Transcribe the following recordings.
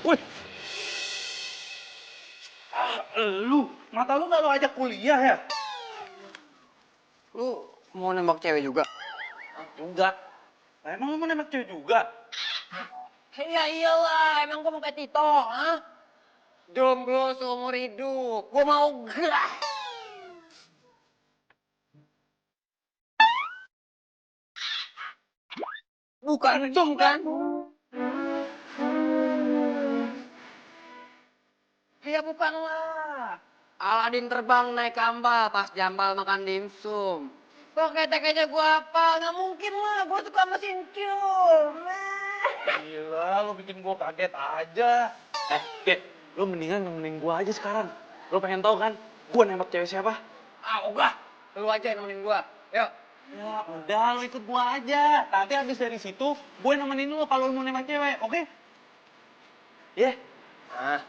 Wih. Lu, mata lu nggak lu ajak kuliah ya? Lu mau nembak cewek juga? Enggak. Lah, emang lu mau nembak cewek juga? Ya iyalah, emang gua mau kayak Tito, ha? Jomblo seumur hidup, gua mau gak? Bukan dong kan? Ya bukan lah. Aladin terbang naik ambal pas jambal makan dimsum. Kok ketek-ketek gua apa? Nggak mungkin lah, gua suka sama Sincum. Gila, lu bikin gua kaget aja. Get, lu mendingan nemenin gua aja sekarang. Lu pengen tahu kan, gua nembak cewek siapa? Ah, enggak. Lu aja yang nemenin gua. Yuk. Ya udah, lu ikut gua aja. Nanti habis dari situ, gue nemenin lu kalau lu mau nembak cewek, oke? Ya? Ah.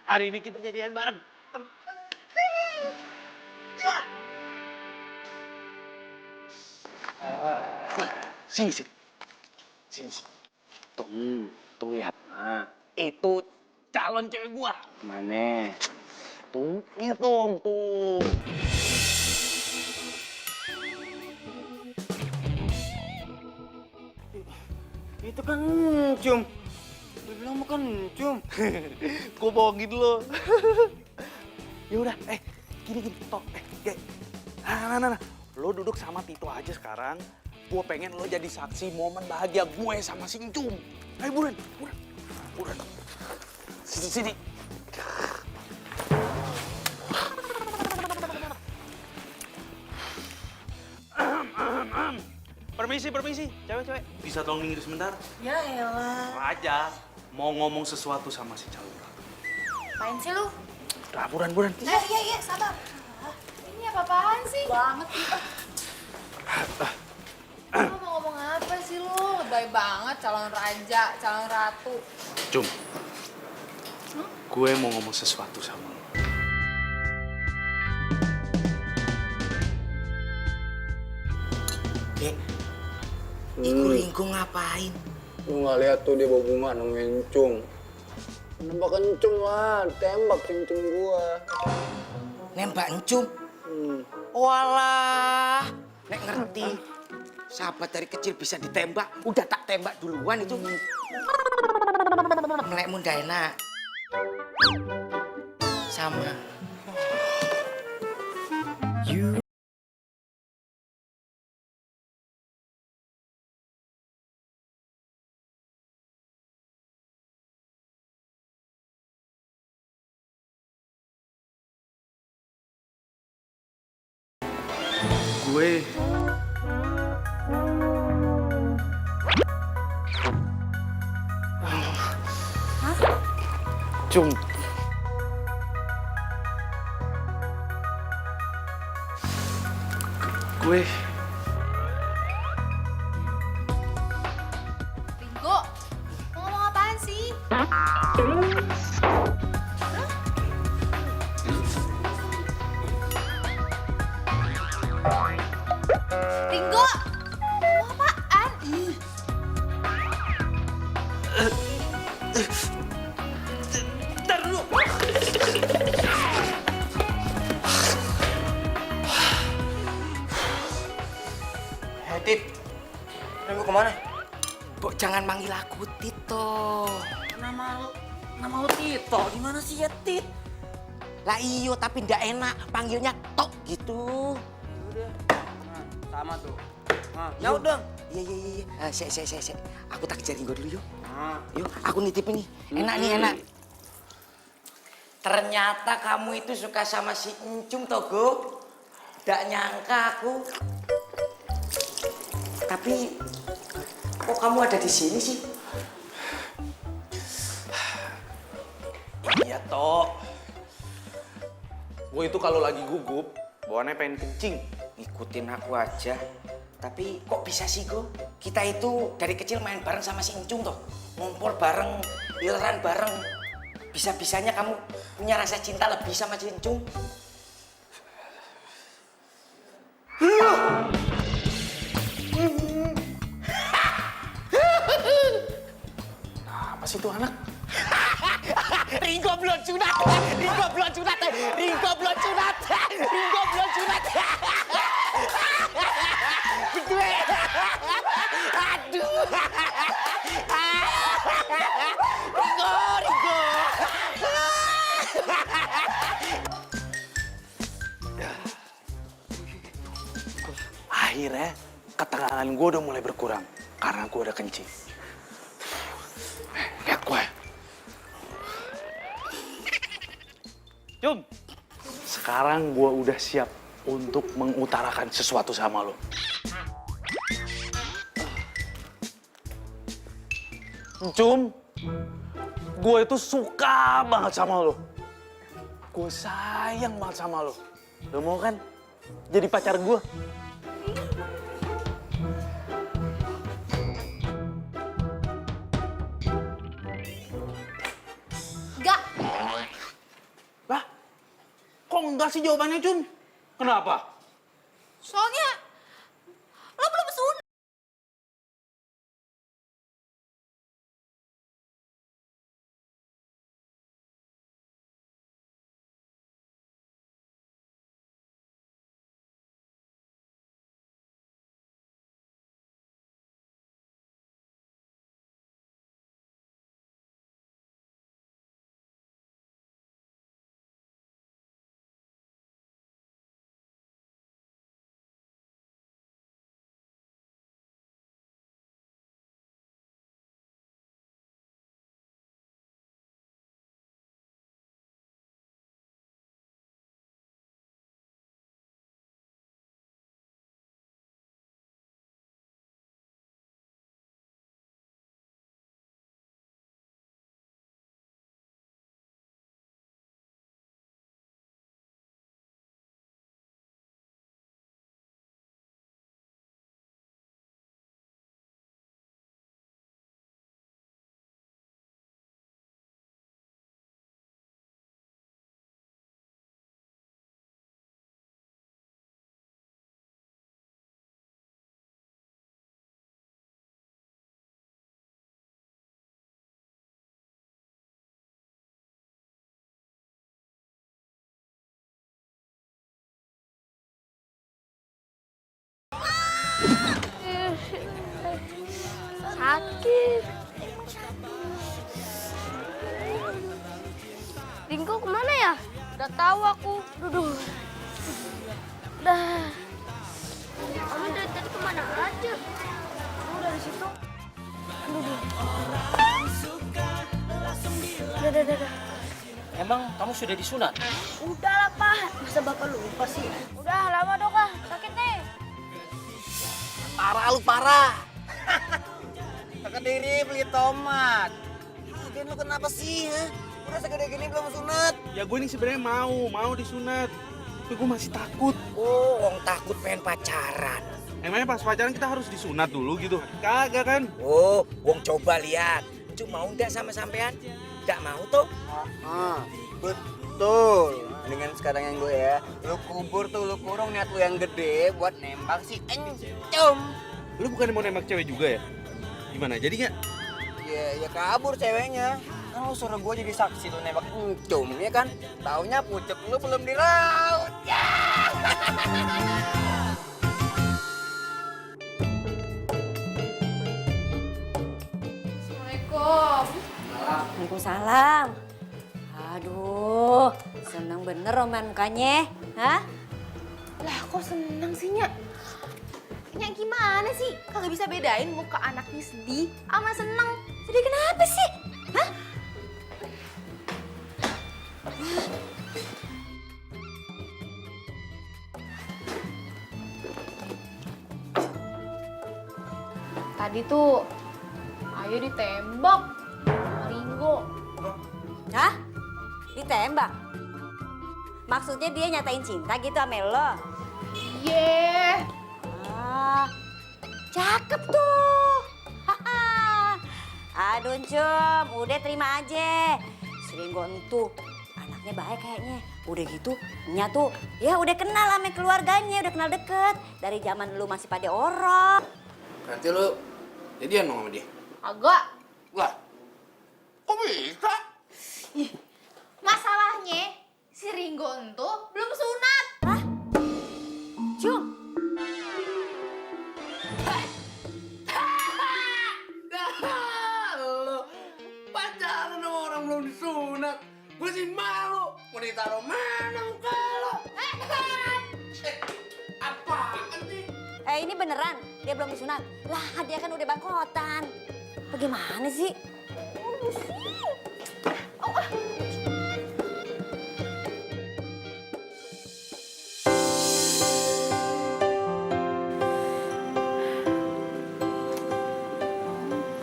Hari ini kita jadian bareng. Sini, sini. Sini, sini. Tuh, tuh lihat. Nah, itu calon cewek gua. Mana? Tuh, itu, tuh. Itu kan Encum. Lu bilang bukan Encum. Gua bohongin lo. Ya udah, gini, Tok. Nah. Lo duduk sama Tito aja sekarang. Gue pengen lo jadi saksi momen bahagia gue sama si Encum. Ayo buruan. Sini. Permisi. Cewek. Bisa tolong minggir sebentar? Ya elah. Raja mau ngomong sesuatu sama si calon ratu. Main sih lu? Udah, buruan. Iya, sabar. Ini apa-apaan sih? Banget gitu. Lu mau ngomong apa sih lu? Lebay banget calon raja, calon ratu. Cum, gue mau ngomong sesuatu sama lo. Dek, Iku Ringko ngapain? Lu nggak lihat tuh dia bawa bunga nemuin Encung. Nembak Encung lah, tembak Encung gua. Nembak Encum? Walah, nek ngerti. Sahabat dari kecil bisa ditembak, udah tak tembak duluan itu. Melekmu ndak enak. Sama. Gue... Cum. Gue... Ringo, mau ngomong apaan sih? Ringo, ngomong apaan? Ntar dulu. Tit, Ringko kemana? Kok jangan manggil aku Tito. Nama lu Tito, gimana sih ya Tit? Lah iyo, tapi ndak enak panggilnya Tok gitu. Udah, nah, sama tuh. Nah, nyaut dong. Iya. Sek. Aku tak kejar Ringko dulu yuk. Nah. Yuk, aku nitip ini. Enak nih, enak. Ternyata kamu itu suka sama si Encum, Togo. Nggak nyangka aku. Tapi, kok kamu ada di sini sih? Iya, Tok. Gue itu kalau lagi gugup, bawaannya pengen kencing. Ngikutin aku aja. Tapi kok bisa sih, Go? Kita itu dari kecil main bareng sama si Encum, toh. Ngumpul bareng, ileran bareng. Bisa-bisanya kamu punya rasa cinta lebih sama si Encum. Apa sih tuh anak? akhirnya ketegangan gue udah mulai berkurang karena gue udah kencing. Lihat gue. Cum, sekarang gue udah siap untuk mengutarakan sesuatu sama lo. Cum, gue itu suka banget sama lo. Gue sayang banget sama lo. Lo mau kan jadi pacar gue? Enggak. Lah, kok enggak sih jawabannya, Cum? Kenapa? Soalnya lo belum sunat. Sakit. Ringko kemana ya? Udah tahu aku. Duduk. Dah. Kamu dari tadi kemana aja? Kamu dari situ. Duduk. Udah. Emang kamu sudah disunat? Udah lah, Pak. Masa Bapak lupa sih? Udah lama dong, Kak. Sakit nih. Parah lu parah. Kakak diri beli tomat. Lagian lu kenapa sih? Ha? Udah segede gini belum sunat. Ya gue ini sebenarnya mau disunat. Tapi gue masih takut. Oh, wong takut pengen pacaran. Emangnya pas pacaran kita harus disunat dulu gitu? Kagak kan? Oh, wong coba lihat. Cuk mau ndak sama sampean? Nggak mau tuh. Betul. Dengan sekarang yang gue ya, lu kubur tuh, lu kurung niat lu yang gede buat nembak si Encum. Lu bukan mau nembak cewek juga ya? Gimana, jadi nggak? Ya kabur ceweknya. Kan lu suruh gue jadi saksi lu nembak Encum, ya kan? Taunya pucuk lu belum diraut. Ya. Assalamualaikum. Waalaikumsalam. Aduh, seneng bener Roman mukanya. Hah? Lah kok seneng sih, Nyak? Nyak gimana sih? Kagak bisa bedain muka anaknya sedih sama seneng. Sedih kenapa sih? Hah? Tadi tuh Ayo ditembak sama Ringo. Hah? Ditembak? Maksudnya dia nyatain cinta gitu sama lo? Iya. Ah, cakep tuh. Haha. Aduh Cum, udah terima aja. Si Ringo entuh, anaknya baik kayaknya. Udah gitu, Nya tuh ya udah kenal sama keluarganya, udah kenal deket. Dari zaman lu masih pada orok. Berarti lu jadian dong sama dia? Agak. Lah, kok bisa? Masalahnya si Ringo itu belum sunat. Cum, Lo pacaran sama orang belum disunat. Gue sih malu. Mau ditaruh mana muka lo? Apaan sih? Ini beneran dia belum disunat? Lah dia kan udah bangkotan. Bagaimana sih?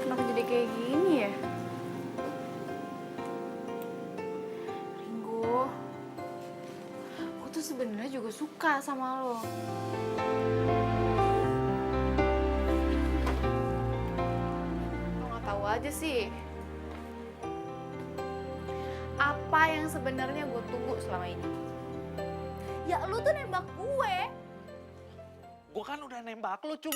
Kenapa jadi kayak gini ya? Ringo, aku tuh sebenarnya juga suka sama lo. Lo nggak tahu aja sih. Apa yang sebenarnya gue tunggu selama ini? Ya lu tuh nembak gue. Gue kan udah nembak lo, Cung.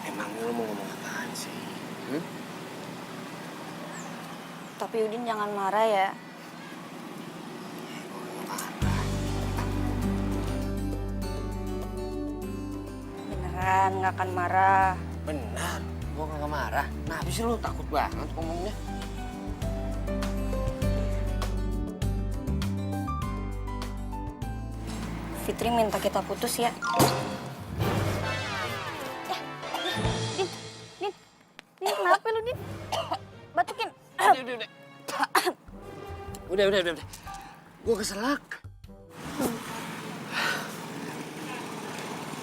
Emangnya lo mau ngomong apaan sih? Tapi Udin jangan marah ya. Beneran nggak akan marah. Benar, gue gak marah. Nah, habis lu takut banget ngomongnya. Fitri minta kita putus ya. Din, kenapa lu, Din? Batukin. Udah. Gue keselak.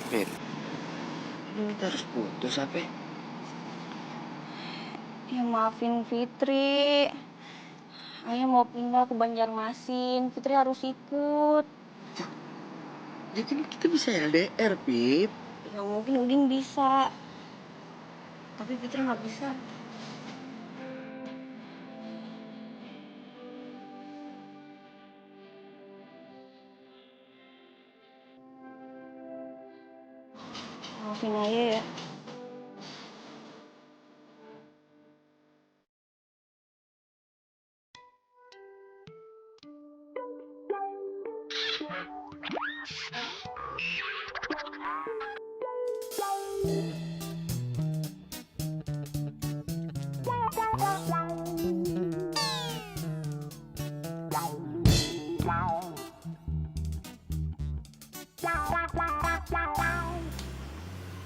Fit, ini kita harus putus apa? Ya maafin Fitri. Ayah mau pindah ke Banjarmasin. Fitri harus ikut. Ya kan kita bisa LDR, Pip. Ya mungkin Udin bisa. Tapi Fitri nggak bisa. Maafin ayah ya.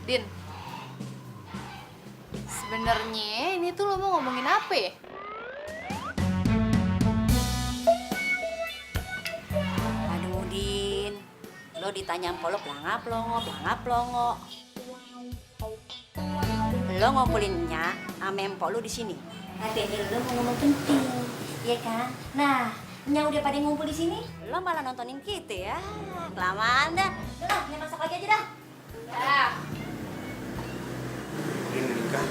Din, sebenarnya ini tuh lo mau ngomongin apa ya? Aduh, Din. Lo ditanya empok lo pelangap-longo. Lo ngumpulinnya sama empok lo di sini. Katanya lo mau ngomong penting, ya kan? Nah, yang udah pada ngumpul di sini, lo malah nontonin kita ya. Kelamaan dah. Udah lah, masak lagi aja dah. Dah. Ini nikah.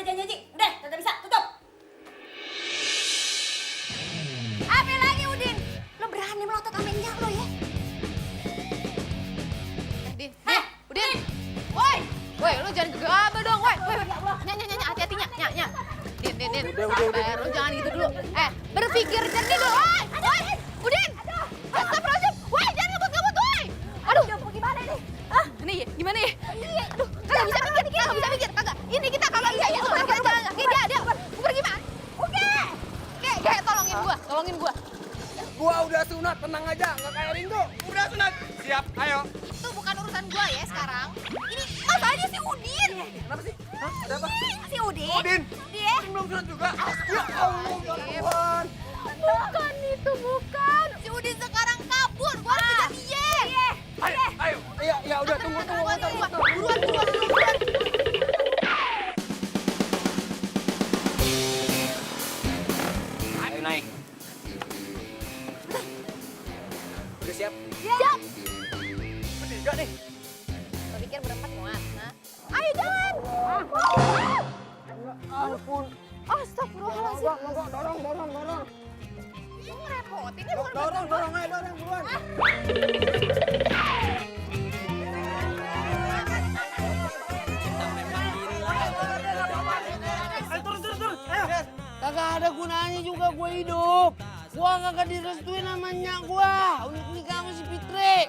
jangan janji. Udah, tidak bisa, tutup. Apa lagi Udin? Lo berani melotot sama Nyak lo ya? Din, Udin. Woi, woi, lu jangan gegabah dong, woi. Woi, Nyak, hati-hati, Nyak. Din. Bayar lu jangan gitu dulu. Berpikir jernih dulu, woi. Udin. Astagfirullahaladzim. Woi, jangan ngebut-ngebut, woi. Aduh, gimana ini? Hah? Ini ya, gimana ya? Aduh, kagak bisa mikir, kagak. Ini kita kagak bisa ya. Dia, pergi gimana? Oke. Kayak tolongin gua. Gua udah sunat, tenang aja, nggak kayak Ringo. Udah sunat. Siap, ayo. Itu bukan urusan gua ya sekarang. Ini masalahnya si Udin. Kenapa sih? Hah? Ada apa? Si Udin. Udin. Dia. Belum sunat juga. Ya Allah, ya Tuhan. Bukan itu, bukan. Si Udin sekarang kabur. Gua harus kejar dia. Ayo. Ya udah, tunggu. Buruan. Ayo naik. Udah siap? Siap. Bertiga nih. Lo pikir berempat muat? Nah. Ayo jalan. Ampun. Astagfirullahaladzim. Dorong. Lu ngerepotin ya bukan Dorong, ayo buruan. Kagak ada gunanya juga gue hidup. Gua kagak direstuin sama nyak gua. Unik nikah sama si Fitri.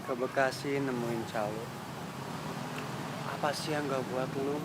Ke Bekasi nemuin calo. Apa sih yang gak buat lu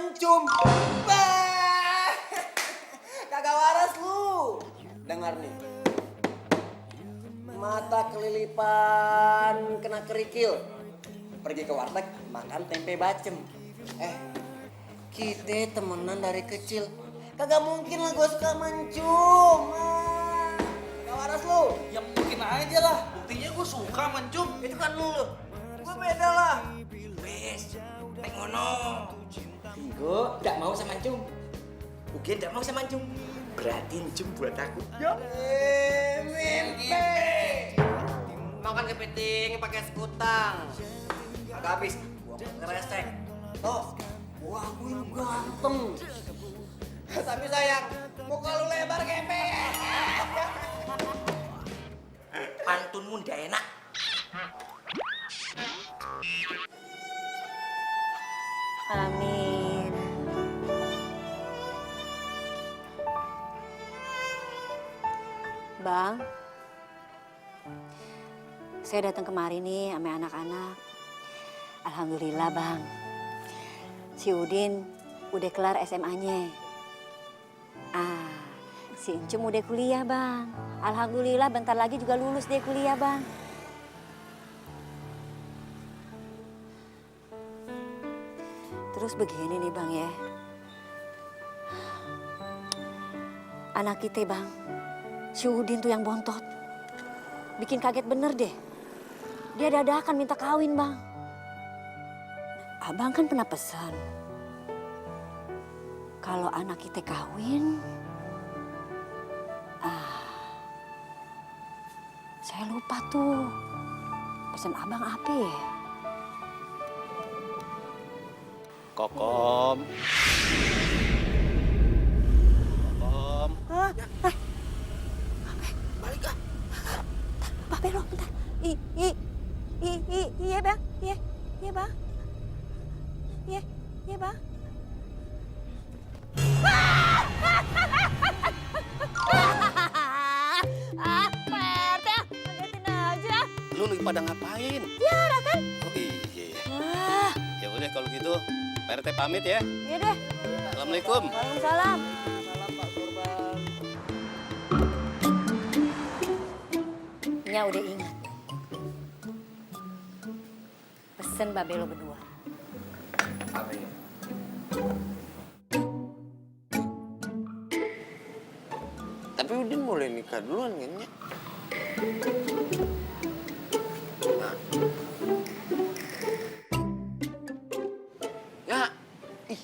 encum. Bah! Kagak waras lu. Dengar nih. Mata kelilipan kena kerikil. Pergi ke warteg makan tempe bacem. Kita temenan dari kecil. Kagak mungkin lah gue suka mencum. Gak waras lu. Ya mungkin aja lah. Buktinya gue suka mencum. Itu kan lu. Gue beda lah. Wes, nek ngono. Gue gak mau sama Cung. Ugen gak mau sama Cung. Berarti Cung buat aku. Ya. Mimpi. Makan kepiting pakai sekutang. Agak habis. Gua ngeresek. Toh, gua akuin ganteng. Tapi sayang, muka lu lebar kepe. Pantunmu ndak enak. Amin. Bang, saya datang kemari nih sama anak-anak. Alhamdulillah bang, si Udin udah kelar SMA-nya. Si Encum udah kuliah bang. Alhamdulillah bentar lagi juga lulus dia kuliah bang. Terus begini nih bang ya. Anak kita bang, si Udin tuh yang bontot. Bikin kaget bener deh. Dia dadakan minta kawin bang. Abang kan pernah pesan. Kalau anak kita kawin, saya lupa tuh. Pesan abang apa ya? Kokom. Kokom. Balik ah. Pak Belo, bentar. Iya bang, iya bang. Iya bang. Pak RT, ngagetin aja. Lu lagi pada ngapain? Tiara kan? Oh iya. Wah, Ya udah kalau gitu, Pak RT pamit ya. iya deh. Assalamualaikum. Waalaikumsalam. Salam Pak Sorban. Nya udah ingat. Pesen Mbak Belo berdua. Apa ya? Tapi Udin mulai nikah duluan kan ya? Nah. Ya, ih.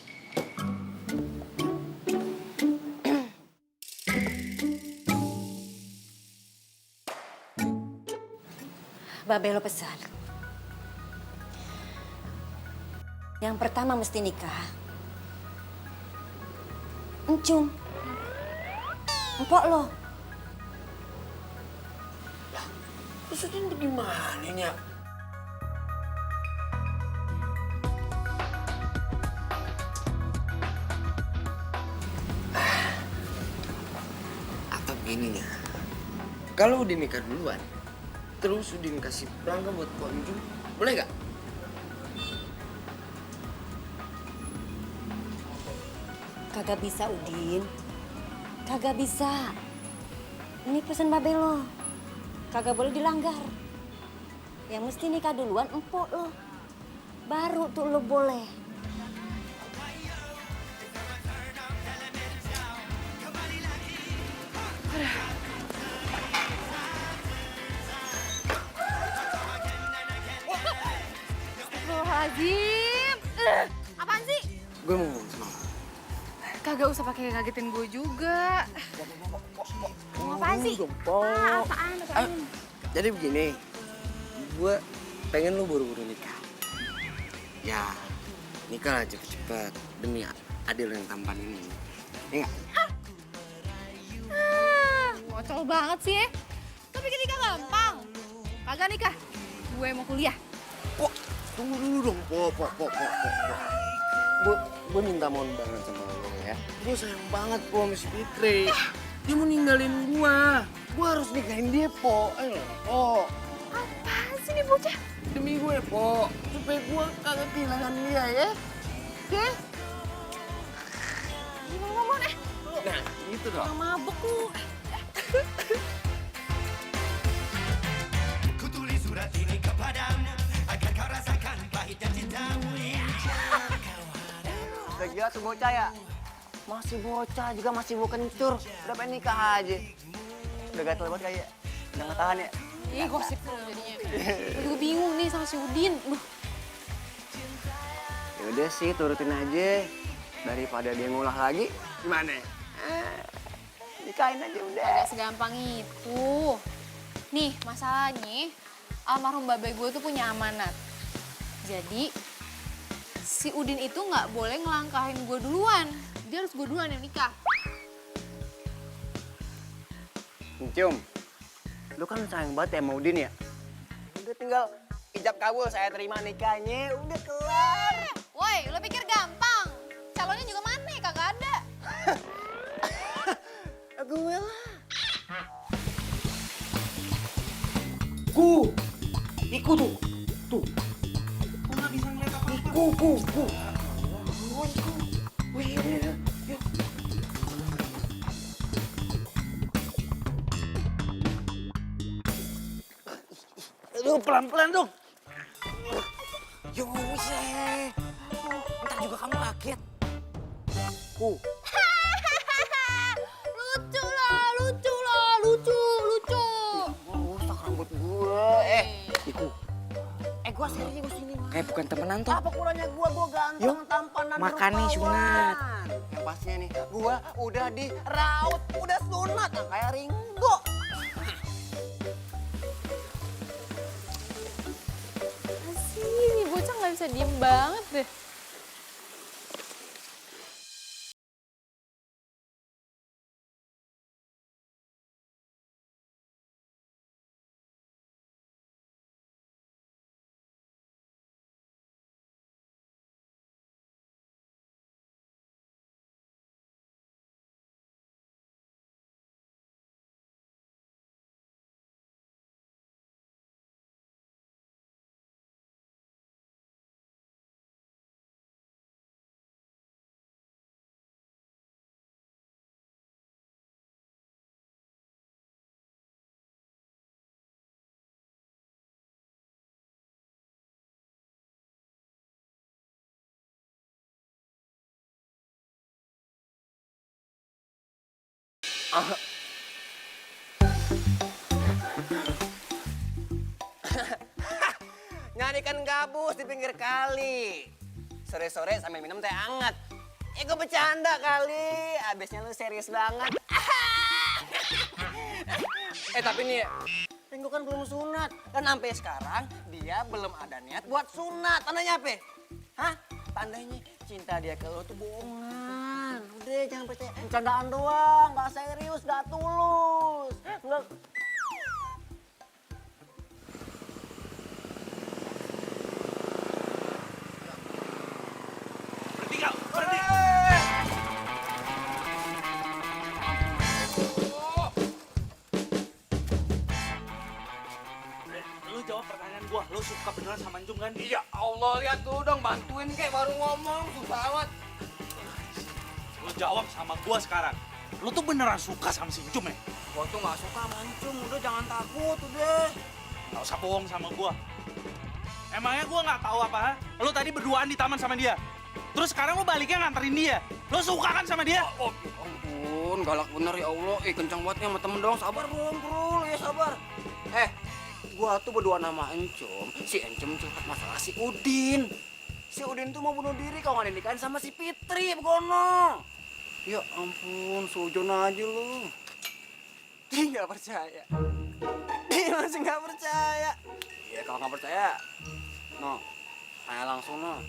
Mbak Belo pesan. Yang pertama mesti nikah. Encum. Empok lo. Terus Udin bagaimana ya? Atau begini ya. Kalau Udin nikah duluan, terus Udin kasih pelanggan buat Pak Encum, boleh gak? Kagak bisa Udin. Kagak bisa. Ini pesan Mbak Belo. Kagak boleh dilanggar. Yang mesti nikah duluan empok lo. Baru tuh lo boleh. Astagfirullahaladzim. Apaan sih? Gue mau ngomong sama lo. Kagak usah pakai ngagetin gue juga. Mau apaan sih? Apaan? Jadi begini, gue pengen lu buru-buru nikah. Ya, nikah lah cepet-cepet demi adil yang tampan ini. Ya nggak? Ngocol banget sih ya. Tapi kan nikah gampang. Kagak nikah. Gue mau kuliah. Pok, tunggu dulu dong, Pok. Gue minta mohon banget sama lo ya. Gue sayang banget, Po, sama si Fitri. Dia mau ninggalin gue. Gue harus nikahin dia, Po. Ayo, Po. Apaan sih nih bocah? Demi gue, Po. Supaya gue kagak kehilangan dia, ya. Oke? Nah, gitu dong. Yang mabuk lu. Kutulis surat ini kepadamu agar kau rasakan pahitnya cintamu. Udah gila tuh bocah ya? Masih bocah juga masih mau kencur. Udah pengen nikah aja. Udah gatel banget kayak. Udah nggak tahan ya? Ih, gosip lu jadinya. Gue bingung nih sama si Udin. Ya udah sih, turutin aja. Daripada dia ngulah lagi, gimana? Nikahin aja udah. Gak segampang itu. Nih, masalahnya almarhum babe gue tuh punya amanat. Jadi, si Udin itu nggak boleh ngelangkahin gue duluan. Dia harus gue duluan yang nikah. Encum, lu kan sayang banget ya sama Udin ya? Udah tinggal ijab kabul, saya terima nikahnya, udah kelar. Woi, lo pikir gampang? Calonnya juga mana? Kagak ada. Gue lah. Iku tuh. Tuh. Kok nggak bisa ngeliat apa-apa? Iku. Aduh, pelan-pelan dong. Yo, wih. Ntar juga kamu kaget. Lucu. Rusak rambut gue. Iku. Gue serius ini mah. Kayak bukan temenan tuh. Apa kurangnya gua ganteng, tampan, dan makan nih sunat. Yang pastinya nih, gua udah diraut, udah sunat. Nah, kayak Ringo. Asih, nih bocah nggak bisa diem banget deh. Nyari ikan gabus di pinggir kali. Sore-sore sambil minum teh hangat. Gue bercanda kali, abisnya lu serius banget. Tapi nih, Ringo kan belum sunat. Dan sampai sekarang dia belum ada niat buat sunat. Tandanya apa? Hah? Tandanya cinta dia ke lo tuh bohongan. Udah jangan percaya, bercandaan doang, gak serius, gak tulus. Nggak... Lu jawab pertanyaan gua, lu suka beneran sama Anjung kan? Ya Allah, lihat dulu dong, bantuin kayak baru ngomong, susah amat. Lu jawab sama gua sekarang. Lu tuh beneran suka sama si Anjung ya? Gua tuh gak suka mancung, udah jangan takut, udah. Gak usah bohong sama gua. Emangnya gua nggak tahu apa? Ha? Lu tadi berduaan di taman sama dia. Terus sekarang lu baliknya nganterin dia. Lu suka kan sama dia? Oh, ya ampun, galak bener ya Allah. Kencang banget sama temen dong, sabar belum, bro, ya sabar. Gua tuh berduaan sama Encum, si Encum curhat masalah si Udin. Si Udin tuh mau bunuh diri kalau nggak dinikahin sama si Fitri, begono. Ya ampun, sujon aja lu. Dia nggak percaya. Dia masih nggak percaya. Ya kalau nggak percaya, no, tanya langsung no.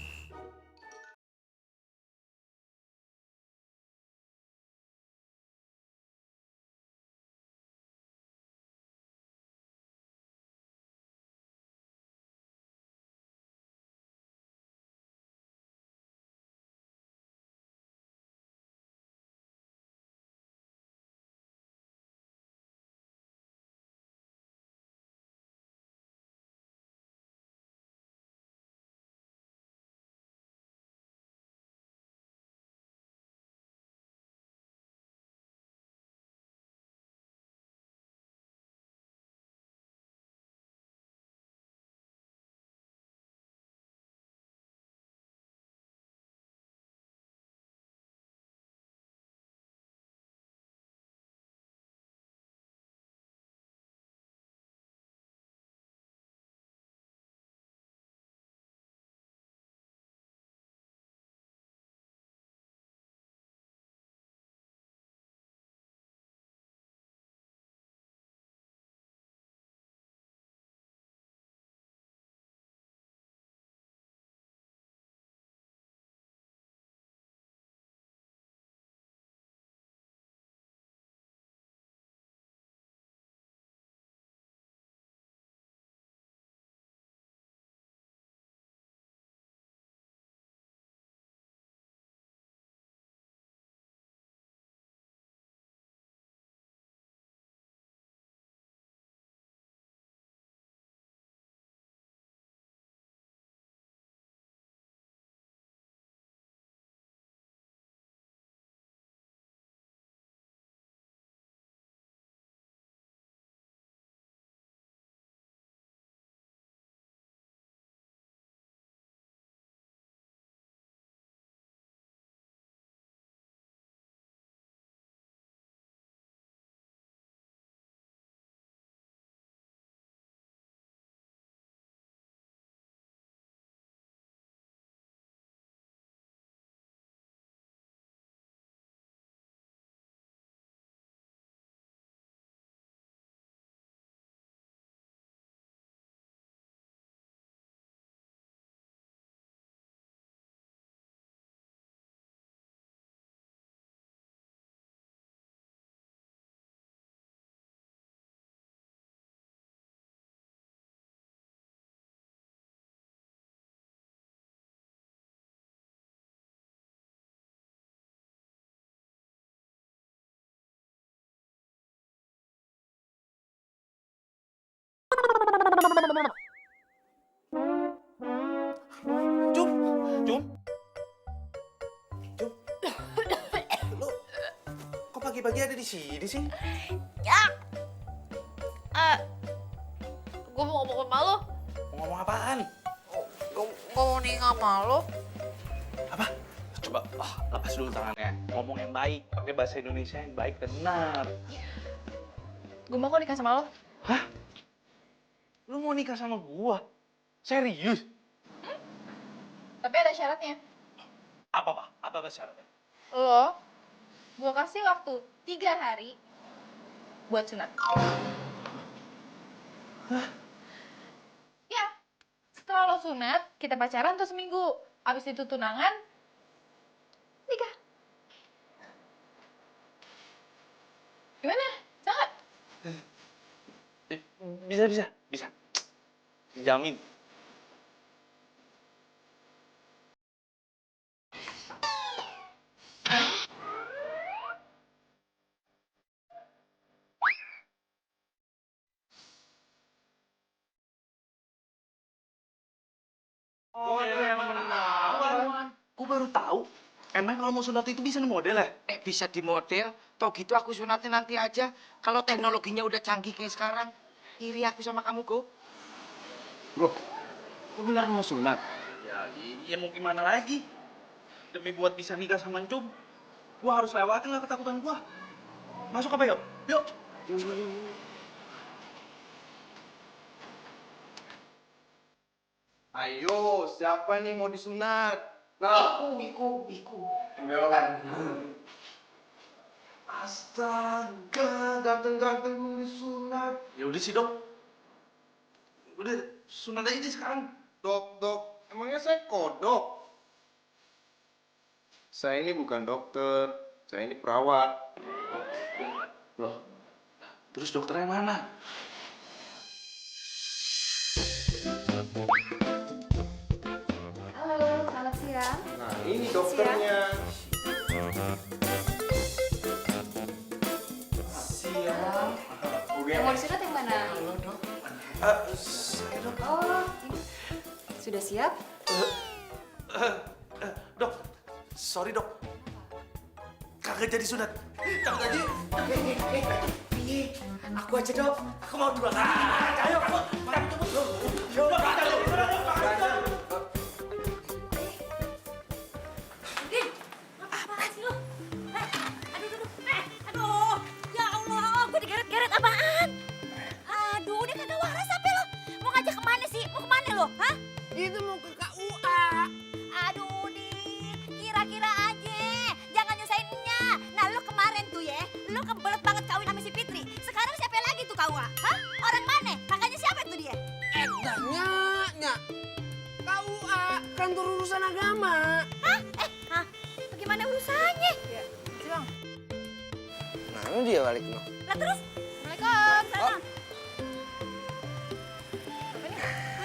pagi-pagi ada di sini sih? Ya. Gue mau ngomong sama lo. Mau ngomong apaan? Gue mau nikah sama lo. Apa? Coba lepas dulu tangannya. Ngomong yang baik, pakai bahasa Indonesia yang baik dan benar. Gue mau kok nikah sama lo. Hah? Lu mau nikah sama gua? Serius? Tapi ada syaratnya. Apa syaratnya? Lo, gue kasih waktu 3 hari buat sunat. Hah? Ya, setelah lo sunat, kita pacaran terus seminggu. Abis itu tunangan, nikah. Gimana? Sangat? Bisa. Jamin. Oh, emang kenapa? Gue baru tahu. Emang kalau mau sunat itu bisa model ya? Bisa di model. Toh gitu aku sunatnya nanti aja. Kalau teknologinya udah canggih kayak sekarang. Iri aku sama kamu, Go. Bro, lu benar mau sunat? Ya mau gimana lagi? Demi buat bisa nikah sama Encum, gua harus lewatin lah ketakutan gua. Masuk apa yuk? Yuk. Ayo, siapa nih mau disunat? Biku. Belokan. Astaga, ganteng-ganteng mau disunat. Ya udah sih, Dok. Udah sunat aja deh sekarang. Dok, emangnya saya kodok? Saya ini bukan dokter, saya ini perawat. Loh. Terus dokternya mana? Halo, selamat siang. Nah, ini dokternya. Siang. Yang mau disunat yang mana? Saya dok. Oh, ini. Sudah siap? Dok. Sorry, Dok. Kagak jadi sunat. Kagak jadi. Aku aja, Dok. Aku mau duluan. Ayo, kamu. Yuk, Din, apaan sih lo? Aduh, ya Allah, gue digeret-geret apaan? Aduh, udah kagak waras sampai lo. Mau ngajak kemana sih? Mau kemana lo? Hah? Itu mau ke KUA. Aduh, Din, kira-kira aja. Jangan nyusahinnya. Nah, lo kemarin tuh ya, lo kebelet banget kawin sama si Fitri. Sekarang siapa lagi tuh KUA? Hah? Orang mana? Kakaknya siapa tuh dia? Nya. KUA, kantor urusan agama. Hah? Bagaimana urusannya? Siang. Nah, ini dia balik no. Lah terus? Assalamualaikum. Sana.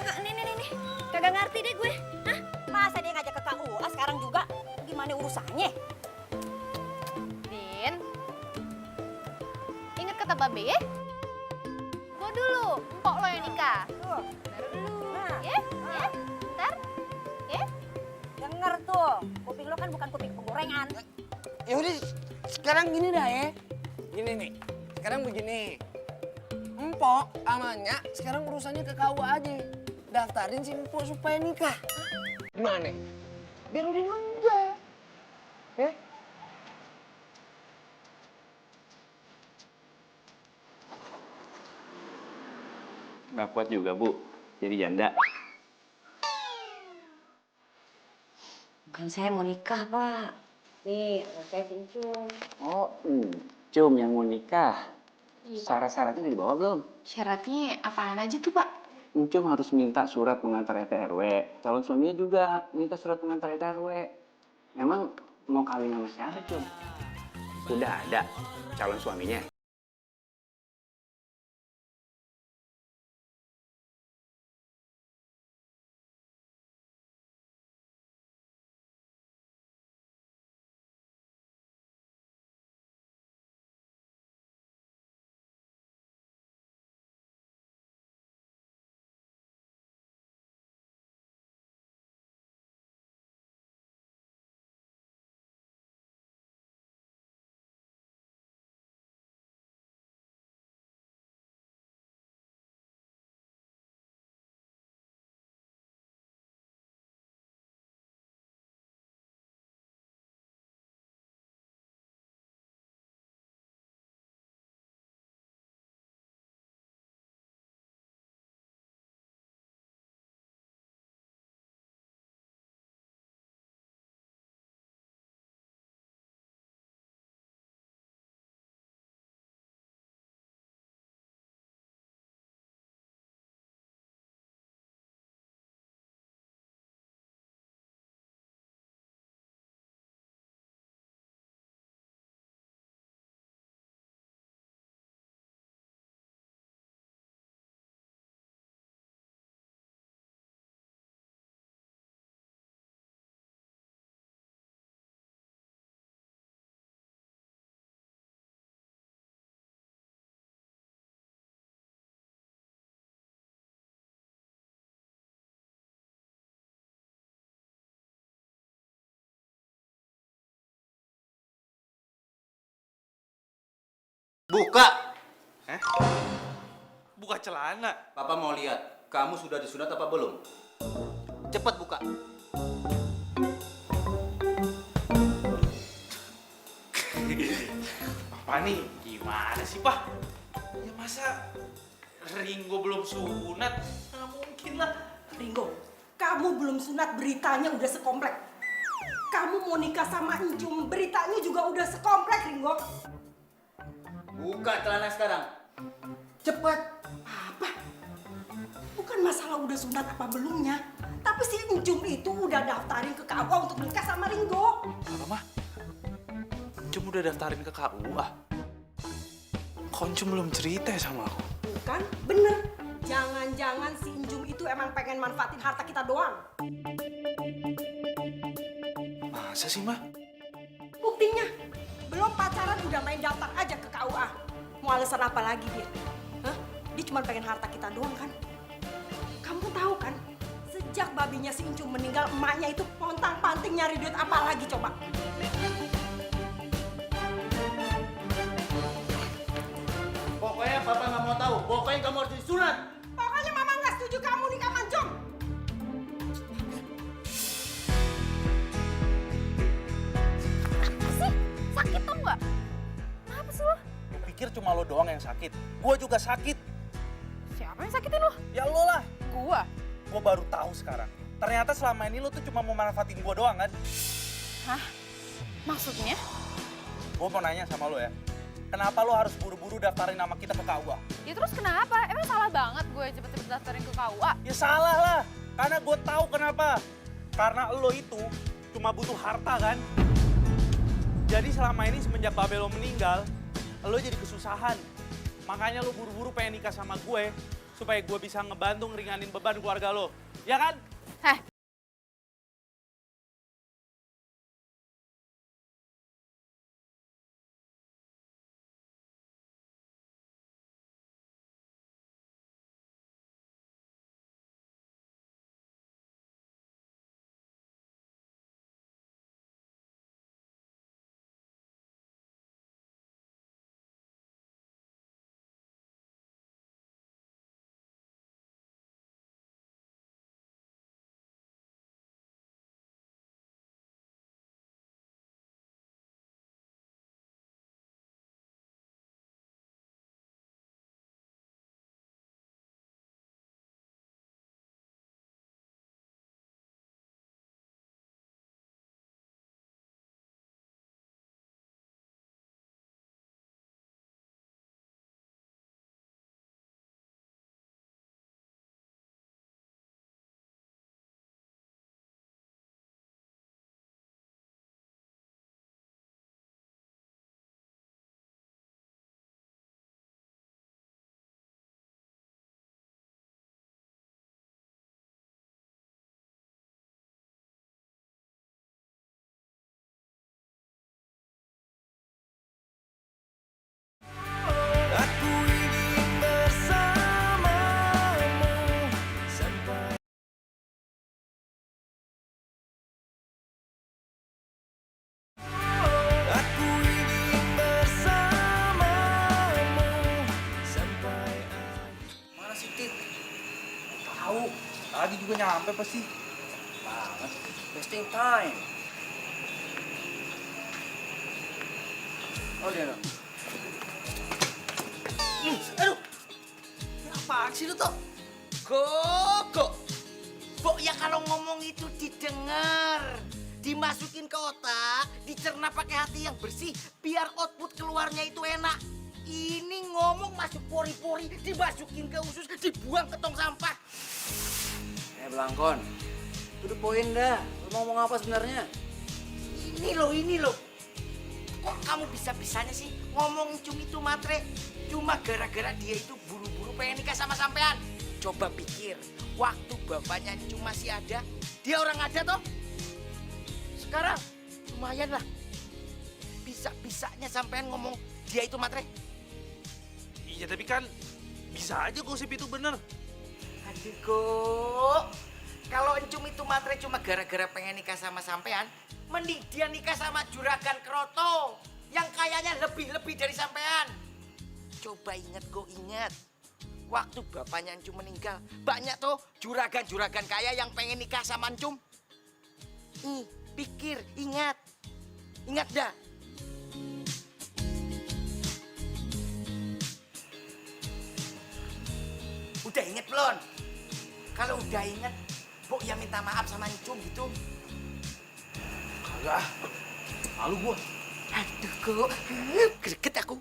Kagak, nih. Kagak ngerti deh gue. Hah? Masa dia ngajak ke KUA sekarang juga? Gimana urusannya? Din, ingat kata Babe ya? Gua dulu, empok lo yang nikah. Tuh, baru dulu. Nah, Ya, ntar. Ya, denger tuh. Kuping lo kan bukan kuping penggorengan. Ya udah, sekarang gini dah ya. Gini nih, sekarang begini. Empok amanya sekarang urusannya ke KUA aja. Daftarin si Empok supaya nikah. Gimana? Biar udah nunda. Ya? Nggak kuat juga, Bu. Jadi janda. Bukan saya mau nikah, Pak. Nih, anak saya Cincung. Oh, Cum yang mau nikah. Syarat-syaratnya udah dibawa belum? syaratnya apaan aja tuh, Pak? Cum harus minta surat pengantar RT RW. Calon suaminya juga minta surat pengantar RT RW. Emang mau kawin sama siapa, Cum? Udah ada calon suaminya. Buka. Buka celana. Papa mau lihat, kamu sudah disunat apa belum? Cepat buka. Papa nih gimana sih, Pak? Ya masa Ringo belum sunat? Nggak mungkin lah. Ringo, kamu belum sunat, beritanya udah sekomplek. Kamu mau nikah sama Encum, beritanya juga udah sekomplek, Ringo. Buka celana sekarang. Cepat. Apa? Bukan masalah udah sunat apa belumnya, tapi si Encum itu udah daftarin ke KUA untuk nikah sama Ringo. Apa, Mah? Encum udah daftarin ke KUA? Kok Encum belum cerita ya sama aku? Bukan? Bener. Jangan-jangan si Encum itu emang pengen manfaatin harta kita doang. Masa sih, Mah? Buktinya, belum pacaran udah main daftar aja ke KUA. Mau alasan apa lagi dia? Hah? Dia cuma pengen harta kita doang kan? Kamu tahu kan, sejak babinya si Encum meninggal, emaknya itu pontang-panting nyari duit apa lagi coba? Pokoknya papa nggak mau tahu. Pokoknya kamu harus disunat. Pokoknya mama nggak setuju kamu nikah sama Encum. Apa sih? Sakit tau nggak? Kenapa sih lo? Lu pikir cuma lo doang yang sakit? Gua juga sakit. Siapa yang sakitin lo? Ya lo lah. Gua. Gua baru tahu sekarang. Ternyata selama ini lo tuh cuma mau manfaatin gua doang kan? Hah? Maksudnya? Gua mau nanya sama lo ya. Kenapa lo harus buru-buru daftarin nama kita ke KUA? Ya terus kenapa? Emang salah banget gue cepet-cepet daftarin ke KUA? Ya salah lah. Karena gue tahu kenapa. Karena lo itu cuma butuh harta kan? Jadi selama ini semenjak Babe lo meninggal, lo jadi kesusahan. Makanya lo buru-buru pengen nikah sama gue supaya gue bisa ngebantu ngeringanin beban keluarga lo. Ya kan? Heh, Mana sih Tit? Tahu. Tadi juga nyampe pasti. Banget. Wasting time. Oh dia. Aduh, apaan sih lu tuh? Kok? Pok ya kalau ngomong itu didengar, dimasukin ke otak, dicerna pakai hati yang bersih, biar output keluarnya itu enak. Ini ngomong masuk pori-pori, dimasukin ke usus, dibuang ke tong sampah. Belangkon. To the point dah. Lu mau ngomong apa sebenarnya? Ini loh. Kok kamu bisa-bisanya sih ngomong Encum itu matre? Cuma gara-gara dia itu buru-buru pengen nikah sama sampean. Coba pikir, waktu bapaknya Encum masih ada, dia orang ada toh? Sekarang lumayan lah. Bisa-bisanya sampean ngomong dia itu matre. Iya tapi kan bisa aja gosip itu bener. Aduh kok, kalau Encum itu matre cuma gara-gara pengen nikah sama sampean, mending dia nikah sama juragan Kroto yang kayaknya lebih-lebih dari sampean. coba inget kok, inget. Waktu bapaknya Encum meninggal, banyak tuh juragan-juragan kaya yang pengen nikah sama Encum. Pikir, ingat. Ingat dah. Udah inget belum? Kalau udah inget, Bok ya minta maaf sama Encum gitu. Kagak. Malu gua. Aduh kok, greget aku.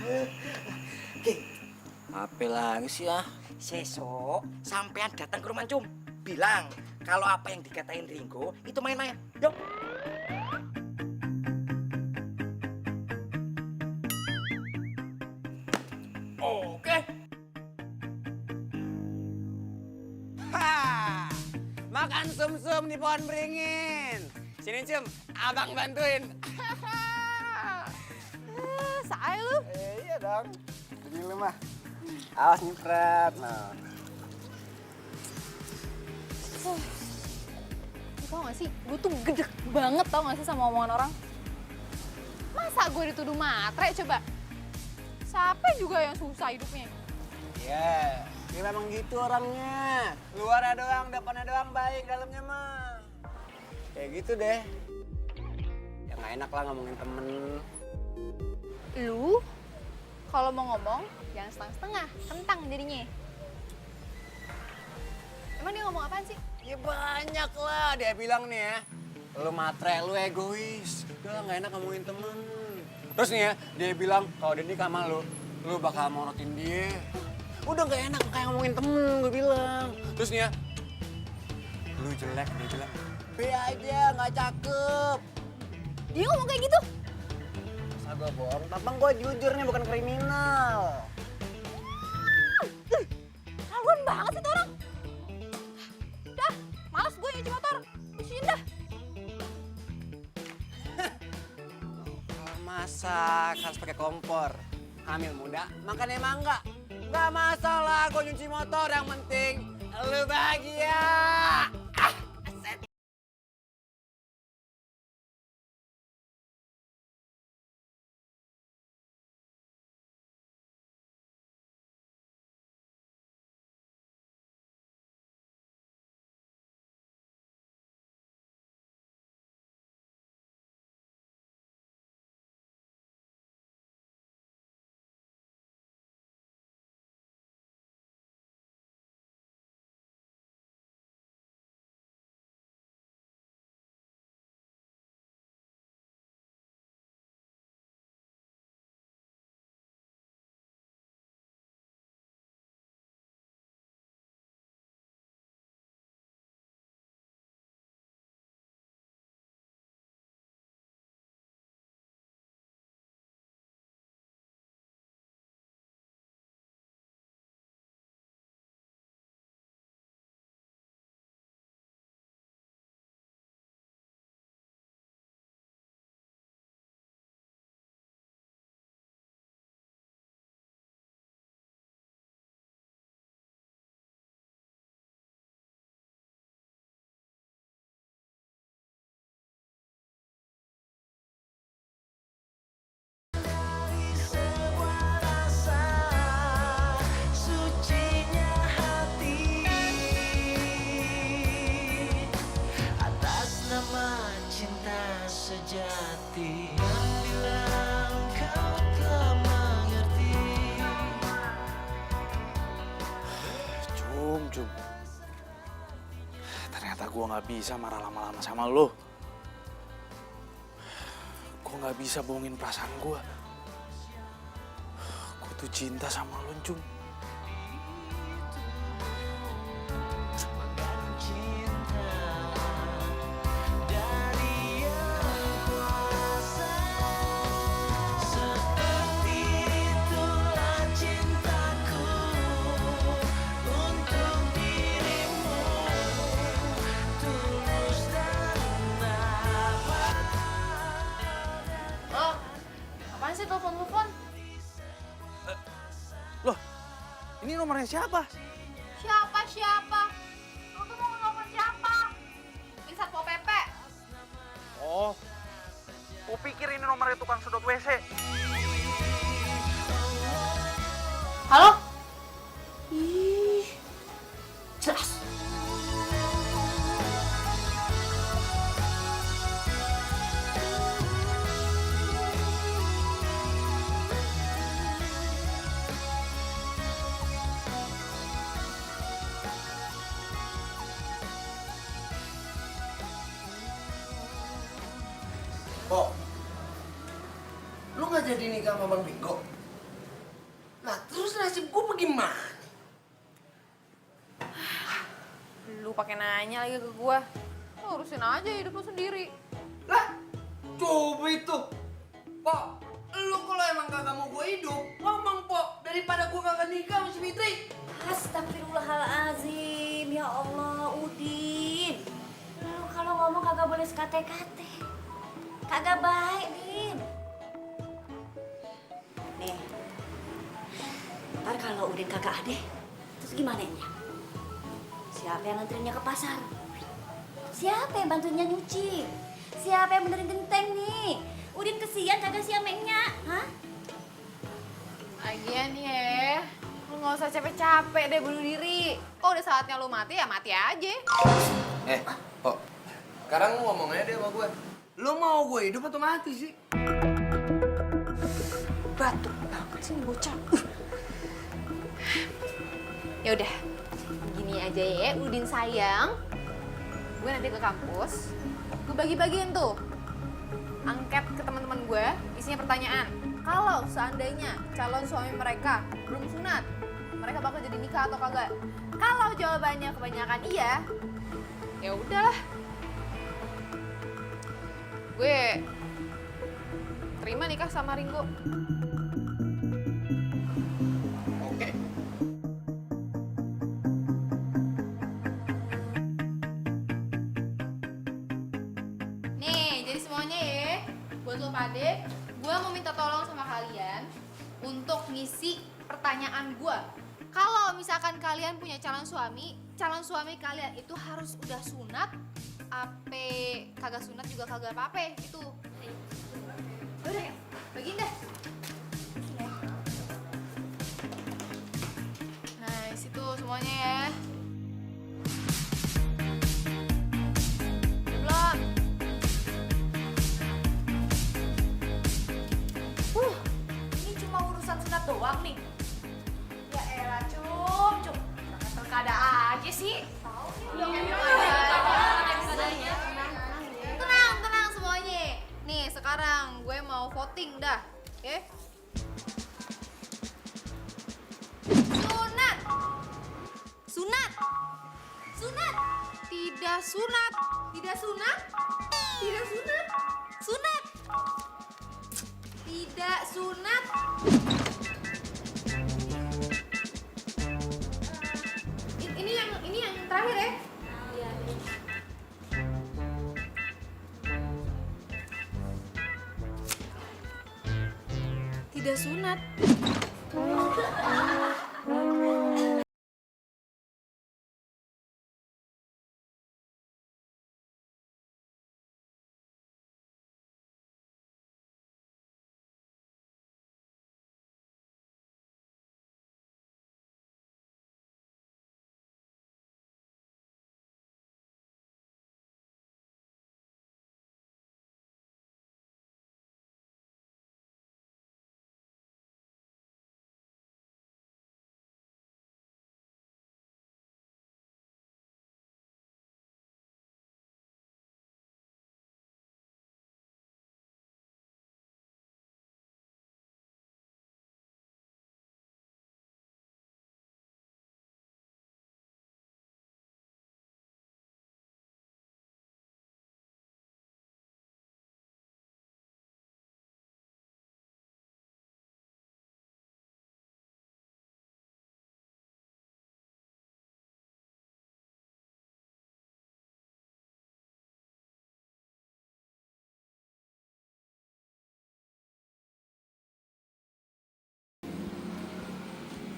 Oke. Apa lagi sih ah? Sesok sampean datang ke rumah Encum. Bilang kalau apa yang dikatain Ringo itu main-main. Yuk. Oke. Makan sum-sum di pohon beringin. Sini Cum, abang bantuin. Say lu. Iya dong. Jadi lu mah. Awas nyiprat. Nah. Tau gak sih, gue tuh gedek banget tau gak sih sama omongan orang. Masa gue dituduh matre coba? Siapa juga yang susah hidupnya? Iya, dia memang gitu orangnya. Luarnya doang, depannya doang baik, dalamnya mah. Kayak gitu deh. Ya gak enak lah ngomongin temen. Lu, kalau mau ngomong, jangan setengah-setengah, kentang jadinya. Emang dia ngomong apaan sih? Ya banyak lah, dia bilang nih ya. Lu matre, lu egois. Udah gak enak ngomongin temen. Terus nih ya, dia bilang kalau dia nikah sama lu bakal morotin dia. Udah gak enak kayak ngomongin temen, gue bilang. Terus nih ya, lu jelek, dia bilang. B aja, gak cakep. Dia ngomong kayak gitu? Masa gue bohong? Tapang gue jujur nih, bukan kriminal. Haluan banget sih tuh orang. Dah, males gue nyuci motor. Cuciin dah. Masak harus pakai kompor. Hamil muda, makannya mangga. Gak masalah gue nyuci motor, yang penting lu bahagia. sejati bila engkau telah mengerti. Cum. Ternyata gue nggak bisa marah lama-lama sama lo. Gue nggak bisa bohongin perasaan gue. Gue tuh cinta sama lo, Cum. Telepon. Loh, ini nomornya siapa? Siapa? Lu tuh mau nelfon siapa? Ini Satpol PP. Oh, gue pikir ini nomornya tukang sedot WC. Halo? Ih, jelas. Kok? Lu nggak jadi nikah sama Bang Bego? Nah, terus nasib gue bagaimana? Lu pakai nanya lagi ke gua. Lu urusin aja hidup lu sendiri. Lah, coba itu. Pok, lu kalau emang kagak mau gue hidup, ngomong, Pok. Daripada gue kagak nikah sama si Fitri. Astagfirullahalazim, ya Allah, Udin. Lu kalau ngomong kagak boleh sekate-kate. Kagak baik, Din. Nih, ntar kalau Udin kagak ada, terus gimana ya? Siapa yang nganterinnya ke pasar? Siapa yang bantuinnya nyuci? Siapa yang benerin genteng nih? Udin kesian kagak siam nya, hah? Lagian ya, lu gak usah capek-capek deh bunuh diri. Kok udah saatnya lu mati ya mati aja. Pok, sekarang lu ngomong aja deh sama gue. Lu mau gue hidup atau mati sih? Batuk banget sih bocah. Ya udah, gini aja ya, Udin sayang. Gue nanti ke kampus, gue bagi-bagiin tuh angket ke teman-teman gue, isinya pertanyaan. Kalau seandainya calon suami mereka belum sunat, mereka bakal jadi nikah atau kagak? Kalau jawabannya kebanyakan iya, ya udahlah. Gue terima nikah sama Ringo. Oke. Nih, jadi semuanya ya, buat lo pade, gue mau minta tolong sama kalian untuk ngisi pertanyaan gue. Kalau misalkan kalian punya calon suami kalian itu harus udah sunat, kagak sunat juga kagak apa-apa gitu. Udah, bagiin dah. Nah, situ semuanya ya. Belum. Ini cuma urusan sunat doang nih. Ya elah, Cum. Terkada aja sih. Tenang semuanya. Nih, sekarang gue mau voting dah. Oke? Sunat. Sunat. Sunat. Tidak sunat. Tidak sunat. Tidak sunat. Sunat. Tidak sunat. Ini yang terakhir ya. Iya. Tidak sunat.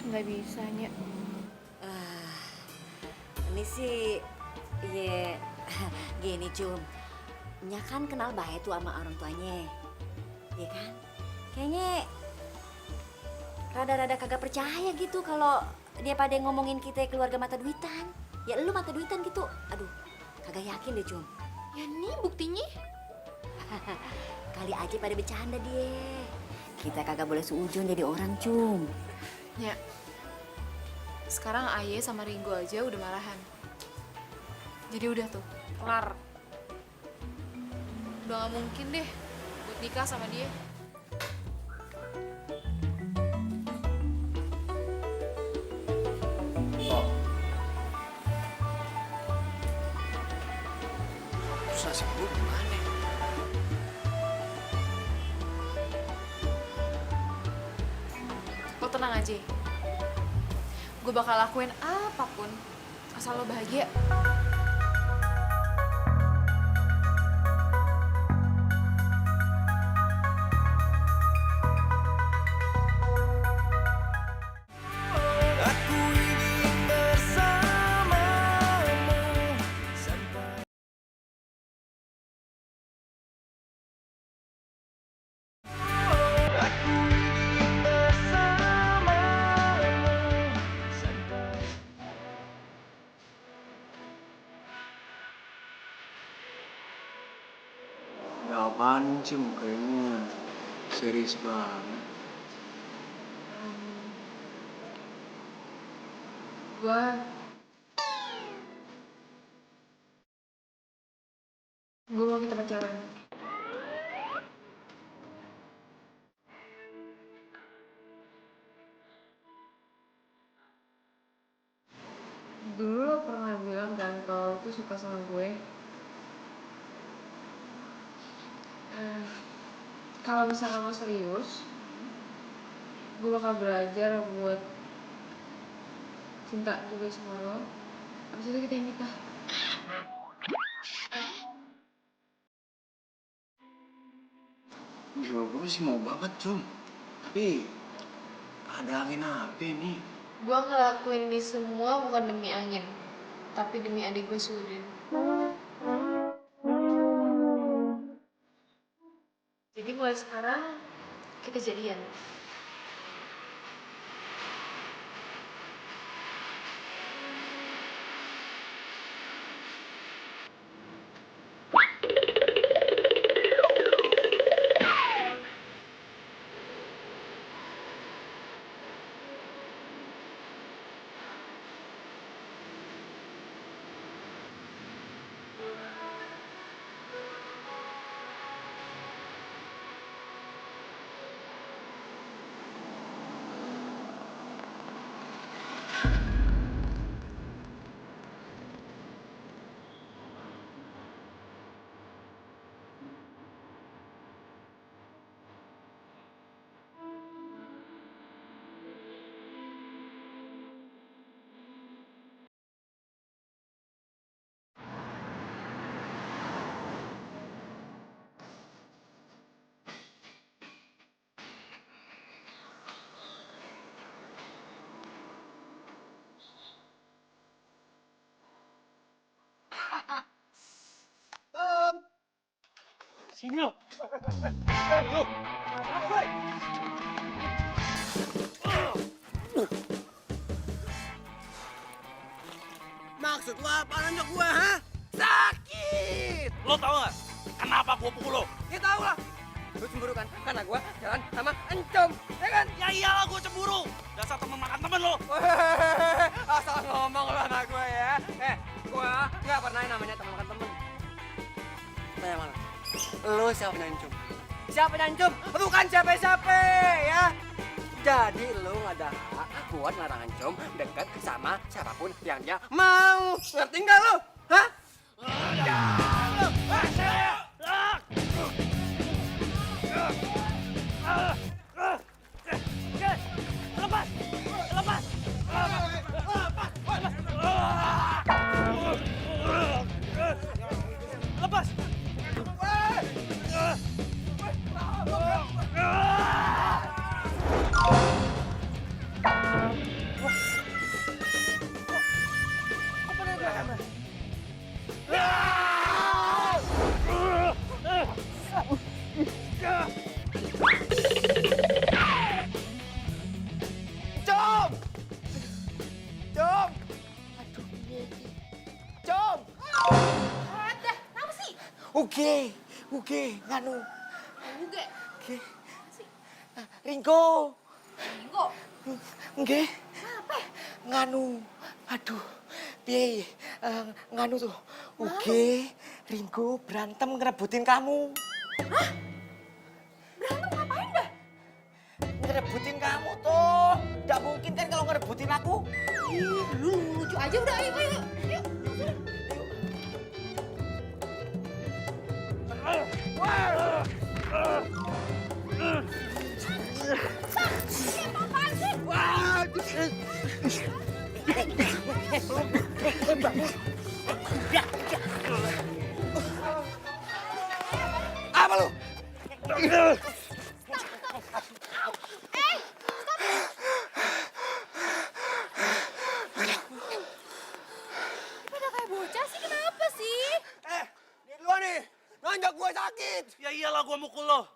Nggak bisanya. Ini sih, ya gini Cum. Nya kan kenal baik tuh sama orang tuanya. Ya kan? Kayaknya rada-rada kagak percaya gitu kalau dia pada ngomongin kita keluarga mata duitan. Ya lu mata duitan gitu. Aduh, kagak yakin deh, Cum. Ya nih buktinya. Kali aja pada bercanda dia. Kita kagak boleh seujun jadi orang, Cum. Ya. Sekarang Aye sama Ringo aja udah marahan. Jadi udah tuh, kelar. Udah gak mungkin deh buat nikah sama dia. Susah sembuh gimana? Lo tenang aja. Gue bakal lakuin apapun asal lo bahagia. Aku ingin bersamamu sampai aku ingin bersamamu sampai Ya apaan sih mukanya? Serius banget. Gue mau kita pacaran. Dulu lo pernah bilang kan kalau lo tuh suka sama gue. Kalau misalnya lo serius, gue bakal belajar buat cinta juga sama lo. Abis itu kita nikah. Gue sih mau banget, Cum. Tapi ada angin apa nih? Gue ngelakuin ini semua bukan demi angin, tapi demi adik gue Sudin. Jadi mulai sekarang kita jadian. Sini lo. Maksud lo apaan aja gue, ha? Sakit! Lo tau gak kenapa gue pukul lo? Ya tau lah. Lo cemburu kan? Karena gue jalan sama Encom, ya kan? Ya iyalah gue cemburu. Dasar temen makan temen lo. Asal ngomong lo anak gue ya. Gue nggak pernah yang namanya teman makan temen. Tanya malah. Lo siapa Encom? Siapa Encom? Bukan siapa-siapa ya. Jadi lo nggak ada hak buat ngarang Encom dekat sama siapapun yang dia mau. Ngerti nggak lo? Hah? Lepas! Lepas! Lepas! Lepas! Uge, nganu. Uge. Uge. Ringgo. Ringgo. Nggih. Apa? Nganu. Aduh. Piye? Nganu tuh. Uge, Ringgo berantem ngerebutin kamu. Hah? Berantem ngapain dah? Ngerebutin kamu tuh. Nggak mungkin kan kalau ngerebutin aku. Ih, lu lucu aja udah, ayo, ayo. Yuk. Apa lu? Pada kayak bocah sih, kenapa sih? Ini duluan nih, nanjak gue sakit. Ya iyalah gue mukul lo.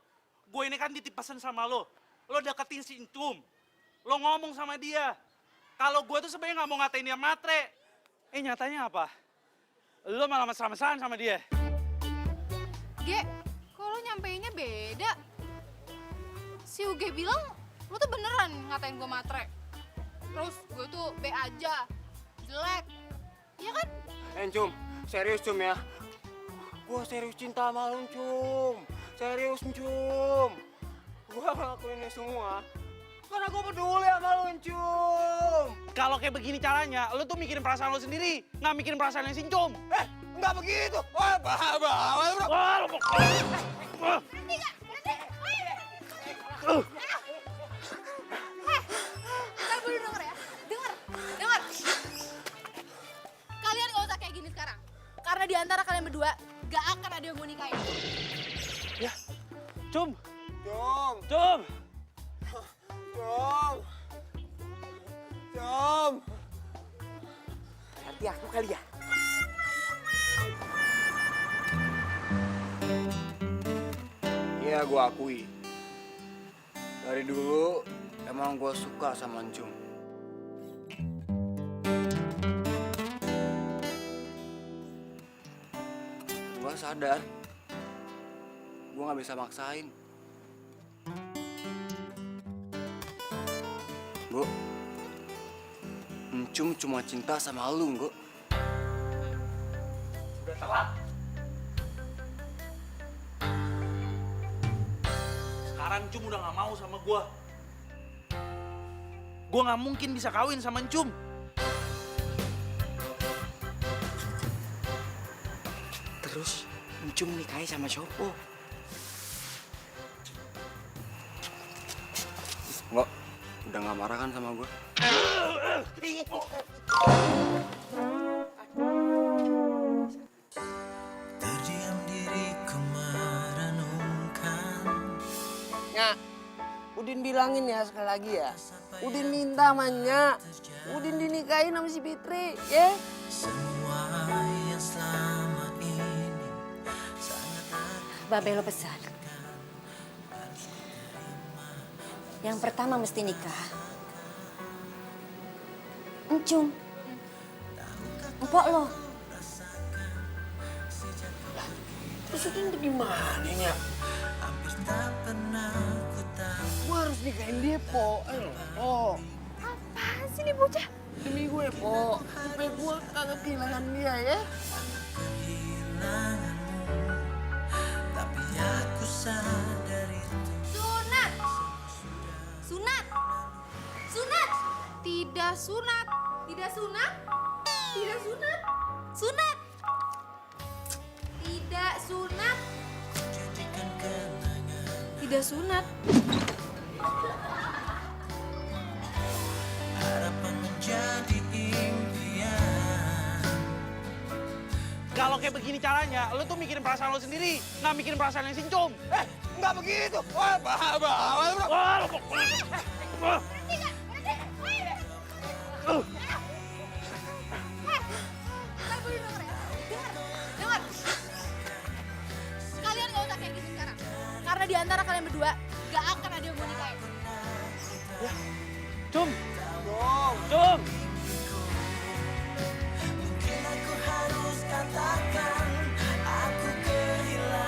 Gue ini kan titip pesan sama lo. Lo deketin si Encum. Lo ngomong sama dia. Kalau gue tuh sebenarnya nggak mau ngatain dia matre. Nyatanya apa? Lo malah mesra-mesraan sama dia. Ge, kok lo nyampeinnya beda? Si Uge bilang, lo tuh beneran ngatain gue matre. Terus gue tuh B aja, jelek. Iya kan? Cum, serius Cum ya. Gue serius cinta sama lu Cum. Serius Cum. Gue ngelakuin ini semua karena gue peduli sama lu Cum. Kalau kayak begini caranya, lo tuh mikirin perasaan lo sendiri. Nggak mikirin perasaan yang si Encum. Enggak begitu. Wah, bahaya. Wah, lo Berhenti gak? Berhenti! Ntar gue denger ya. Dengar. Kalian gak usah kayak gini sekarang. Karena di antara kalian berdua, gak akan ada yang mau nikahin. Ya, Cum. Cum. Cum. Cum. Cum. Berarti aku kali ya. Iya, gue akui. Dari dulu emang gue suka sama Encum. Gue sadar, gue gak bisa maksain. Nggo, Encum cuma cinta sama lu, Nggo. Udah telat. Sekarang Encum udah gak mau sama gua. Gua gak mungkin bisa kawin sama Encum. Terus Encum nikahi sama siapa? Nggo, udah gak marah kan sama gue? Terdiam diriku merenungkan. Nyak, Udin bilangin ya sekali lagi ya. Udin minta sama Nyak. Udin dinikahin sama si Fitri, ya? Semua yang selama ini sangat Babe lo pesan. Yang pertama mesti nikah. Encum. Empok lo. Terus Udin gimana, Nyak? hampir tak pernah ku tahu. Gue harus nikahin dia, Po. Po. Apaan sih nih bocah? Demi gue, Po. Supaya gue kagak kehilangan dia, ya? Kehilanganmu, tapi aku sadar itu. Sunat! Sunat! Sunat! Tidak sunat! Tidak sunat! Tidak sunat! Sunat! Tidak sunat! Jadikan kenangan Tidak sunat! harapan menjadi impian. Kalau kayak begini caranya, lo tuh mikirin perasaan lo sendiri. Nggak mikirin perasaan yang si Encum. Enggak begitu. Wah, bahaya. Wah, lo Berhenti gak? Berhenti! Ntar gue denger ya. Dengar. Kalian gak usah kayak gitu sekarang. Karena di antara kalian berdua, gak akan ada yang mau nikahin. Cum. Cum. Mungkin aku harus katakan aku kehilangan.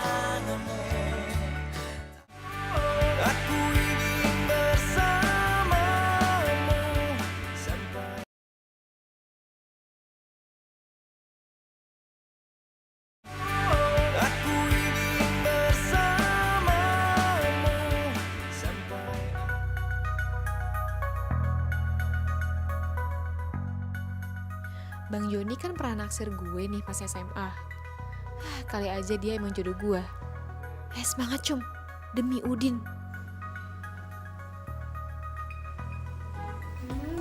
Bang Joni kan pernah naksir gue nih pas SMA. Kali aja dia emang jodoh gue. Semangat Cum, demi Udin.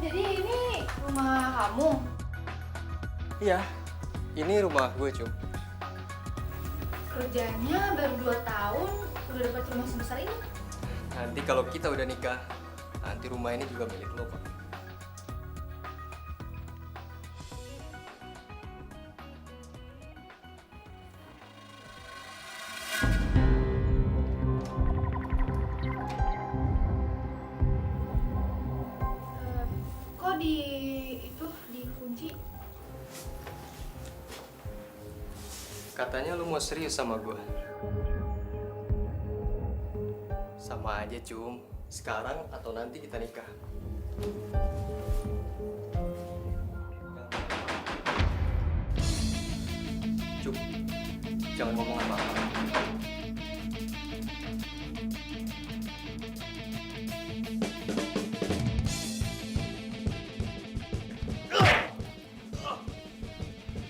Jadi ini rumah kamu? Iya, ini rumah gue, Cum. Kerjanya baru 2 tahun, udah dapat rumah sebesar ini? Nanti kalau kita udah nikah, nanti rumah ini juga milik lo, Pak. Kok dikunci? Katanya lu mau serius sama gue. Sama aja, Cum. Sekarang atau nanti kita nikah. Cum, jangan ngomong apa-apa.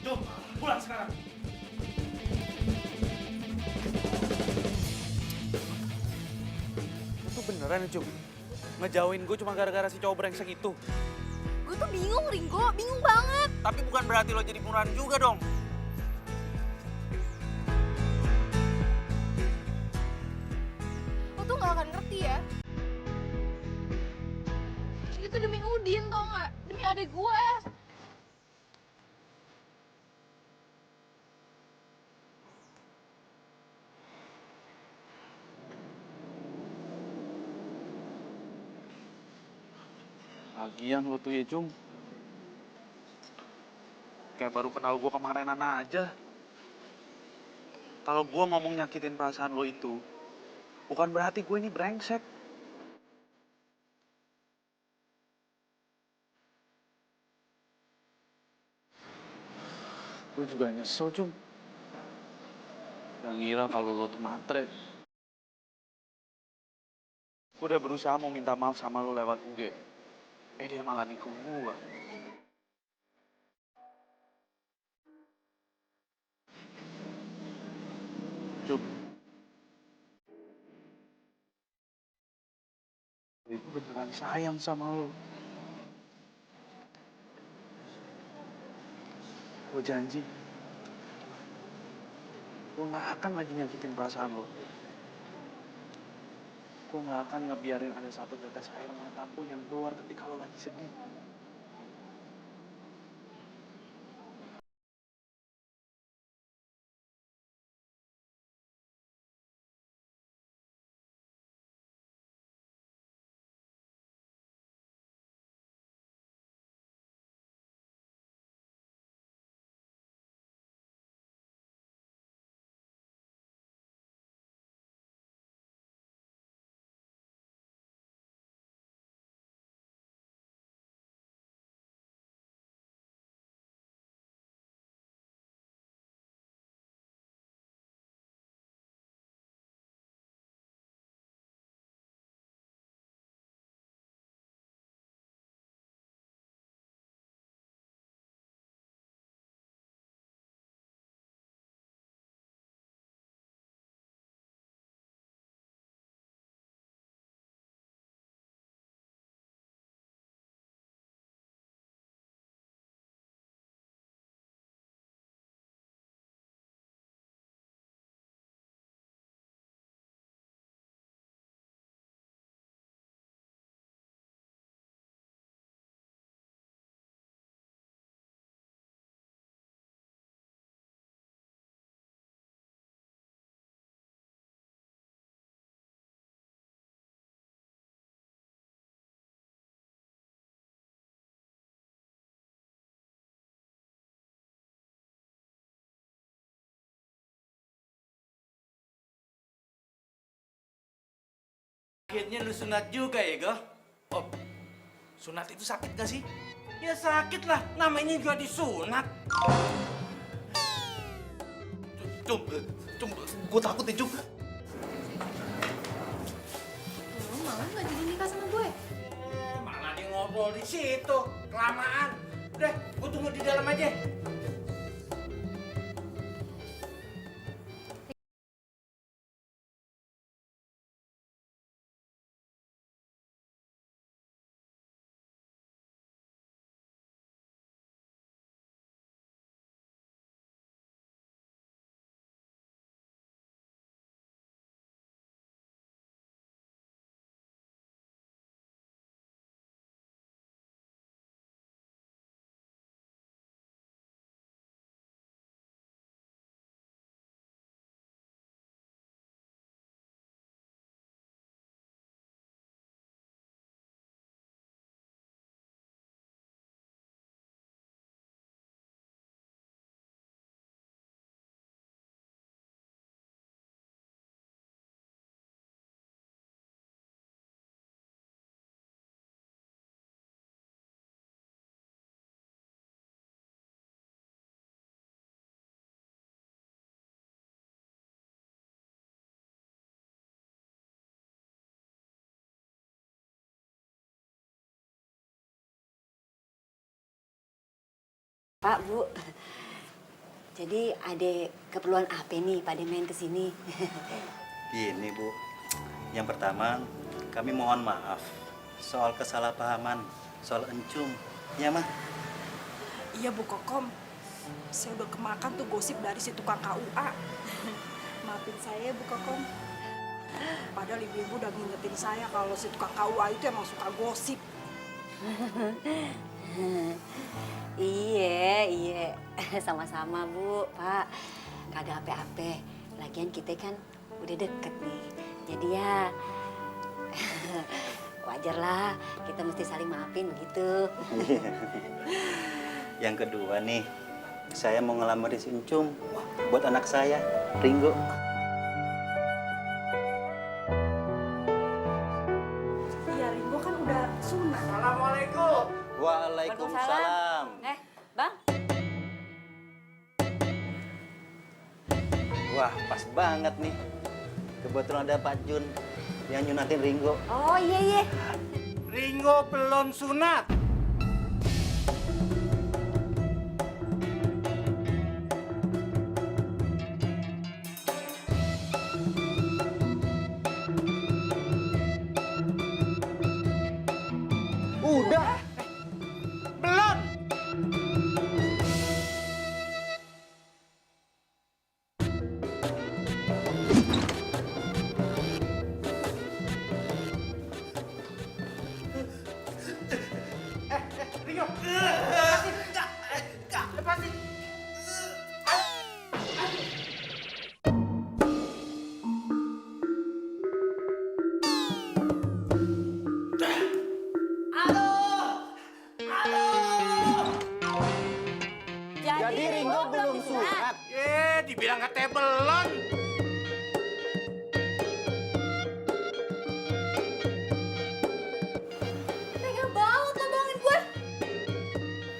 Jom, pulang sekarang. Itu beneran ya, Cum? Ngejauhin gue cuma gara-gara si cowok brengsek itu? Gue tuh bingung, Ringo. Bingung banget. Tapi bukan berarti lo jadi murahan juga dong. Lo tuh gak akan ngerti ya. Itu demi Udin, tau gak? Demi adik gue. Lagian lo tuh ya, Cum. Kayak baru kenal gue kemarinan aja. Kalau gue ngomong nyakitin perasaan lo itu, bukan berarti gue ini brengsek. Gue juga nyesel, Cum. Gak ngira kalau lo tuh matre. Gue udah berusaha mau minta maaf sama lo lewat UG. Dia malah nikung gue. Cum. Gue beneran sayang sama lo. Gue janji. Gue gak akan lagi nyakitin perasaan lo. Gue gak akan ngebiarin ada satu tetes air mata pun yang keluar ketika lo lagi sedih. Akhirnya lu sunat juga ya, Go? Oh, sunat itu sakit gak sih? Ya sakit lah, namanya juga disunat. Cum, gue takut ya, Cum. Lo malah gak jadi nikah sama gue? Malah dia ngobrol di situ, kelamaan. Udah, gue tunggu di dalam aja. Pak, Bu. Jadi ada keperluan apa nih Pak main ke sini? Gini Bu, yang pertama kami mohon maaf soal kesalahpahaman, soal Encum. Ya mah? Iya Bu Kokom, saya udah kemakan tuh gosip dari si tukang KUA. Maafin saya Bu Kokom. Padahal ibu-ibu udah ngingetin saya kalau si tukang KUA itu emang suka gosip. Iya, sama-sama Bu, Pak. Kagak apa-apa. Lagian kita kan udah deket nih. Jadi ya wajar lah kita mesti saling maafin gitu. Yang kedua nih, saya mau ngelamar si Encum buat anak saya, Ringo. Iya, Ringo kan udah sunat. Assalamualaikum. Waalaikumsalam. Bang. Wah, pas banget nih. Kebetulan ada Pak Jun yang nyunatin Ringo. Oh iya. Ringo belum sunat. Udah. Belum. Ringo. Lepasin. Jadi Ringo belum sunat. Dibilang katanya belum. Tega banget lo bohongin gue.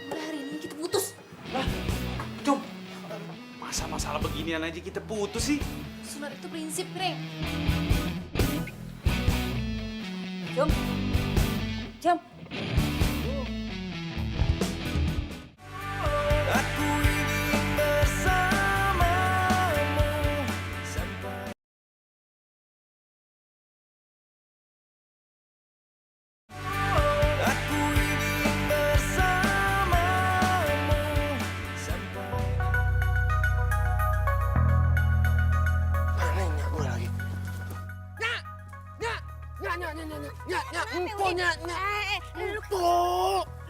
Mulai hari ini kita putus. Cum, masa masalah beginian aja kita putus sih? Sunat itu prinsip, Kring. Jom. Aku ingin bersamamu sampai aku ingin bersamamu sampai Anehnya gue lagi.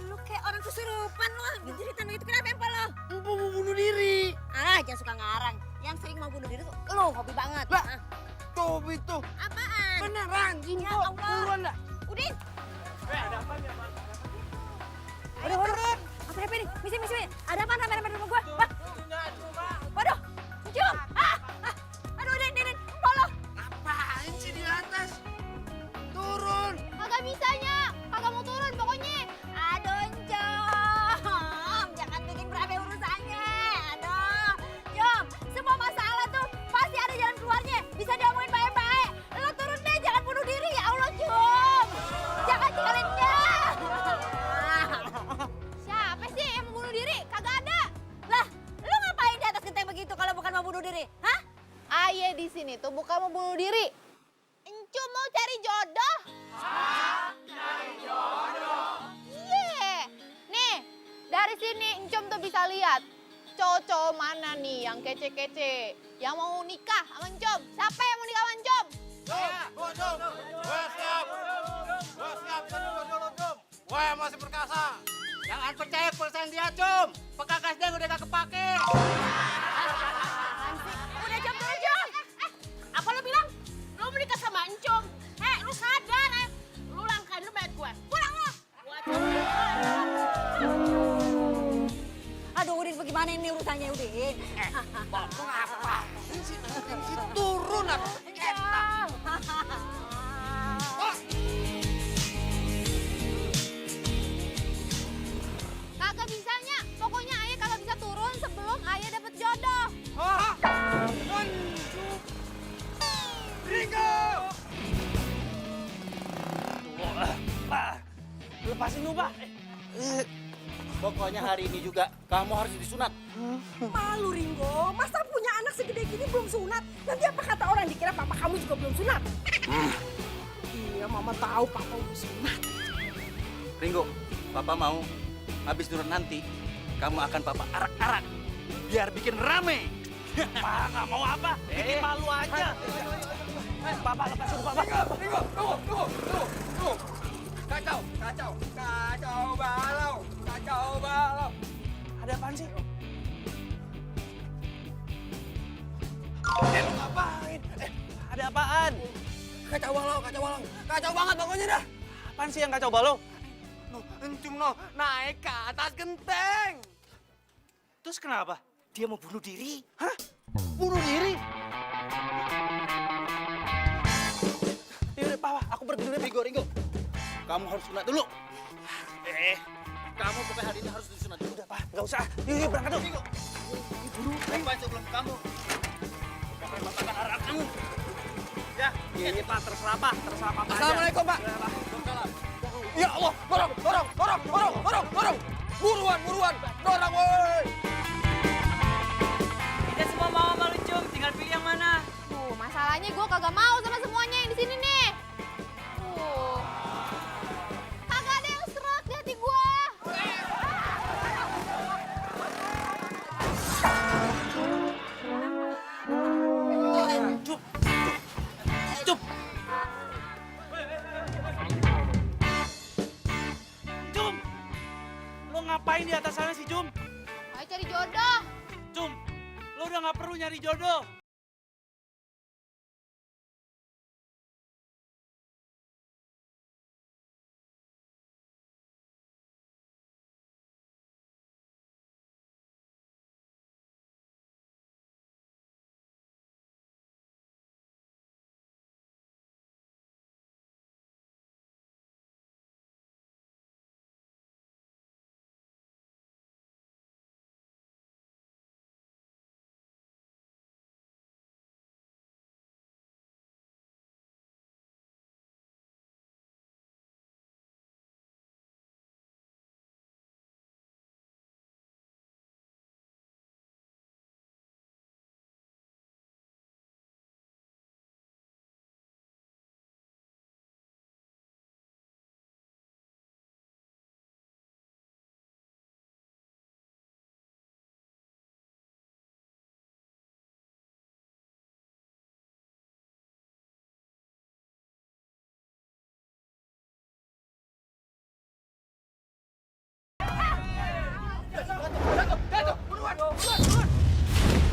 Lu kayak orang kesurupan lo. Jeritan begitu kenapa empal lo? Mau bunuh diri. Jangan suka ngarang. Yang sering mau bunuh diri tuh lo hobi banget. Tuh itu. Apaan? Beneran, Ya Allah. buruan dah. Udin. Ada apa nih, Bang? Waduh. Apa nih? Misi. Ada apa rame-rame rumah gua? Wah. Waduh. Cium. Aduh, Din. Empal lo. Apaan sih di atas? Turun. Kagak bisanya. Kagak mau turun pokoknya. Aduh, Jom. Jangan bikin berapa urusannya. Aduh. Jom, semua masalah tuh pasti ada jalan keluarnya. Bisa diomongin baik-baik. Lo turun deh, jangan bunuh diri. Ya Allah, Jom. bisa lihat cowok-cowok mana nih yang kece-kece, yang mau nikah sama Encom. Siapa yang mau nikah sama Encom? Gue masih perkasa. Jangan percaya perasaan dia, Cum. Pekakas dia udah gak kepake. Udah jam dulu, Jom. Apa lo bilang? Lo mau nikah sama Encom? Lu sadar, Lu langkain lu bayar gue. Pulang lo! Aduh, Udin, bagaimana ini urusannya, Udin? Bapak ngapain sih? Turun aku. Kagak bisanya, pokoknya ayah kagak bisa turun sebelum ayah dapet jodoh. Ringo! Lepasin lu, Pak. Pokoknya hari ini juga kamu harus disunat. Malu, Ringo. Masa punya anak segede gini belum sunat? Nanti apa kata orang dikira papa kamu juga belum sunat? Iya, mama tahu papa udah sunat. Ringo, papa mau habis nurut nanti kamu akan papa arak-arak biar bikin rame. Pak, nggak mau apa? Bikin malu aja. Bapak, lepasin Bapak. Ringo, tunggu. Kacau balau. Ada apaan sih? Lu ngapain? Ada apaan? Kacau balau. Kacau banget pokoknya dah. Apaan sih yang kacau balau? Encum naik ke atas genteng. Terus kenapa? Dia mau bunuh diri. Hah? Bunuh diri? Yaudah, Pak, aku pergi dulu. Ringo. Kamu harus sunat dulu. Kamu pokoknya hari ini harus disunat dulu. Udah, Pak, nggak usah. Yuk, berangkat dulu. Ringo. Buru. Sebelum kamu. Pokoknya bapak akan arak kamu. Ya, iya, Pak, terserah Pak aja. Assalamualaikum, Pak. Ya, Pak. Ya Allah, dorong. Buruan. Dorong, woi. Kita semua mau sama lu, Cum. Tinggal pilih yang mana. Tuh, masalahnya gue kagak mau sama semuanya yang di sini nih. Tuh. Kagak ada yang seret di hati gue. Cum! Lo ngapain di atas sana sih, Cum? Ayo cari jodoh. Cum, lo udah nggak perlu nyari jodoh.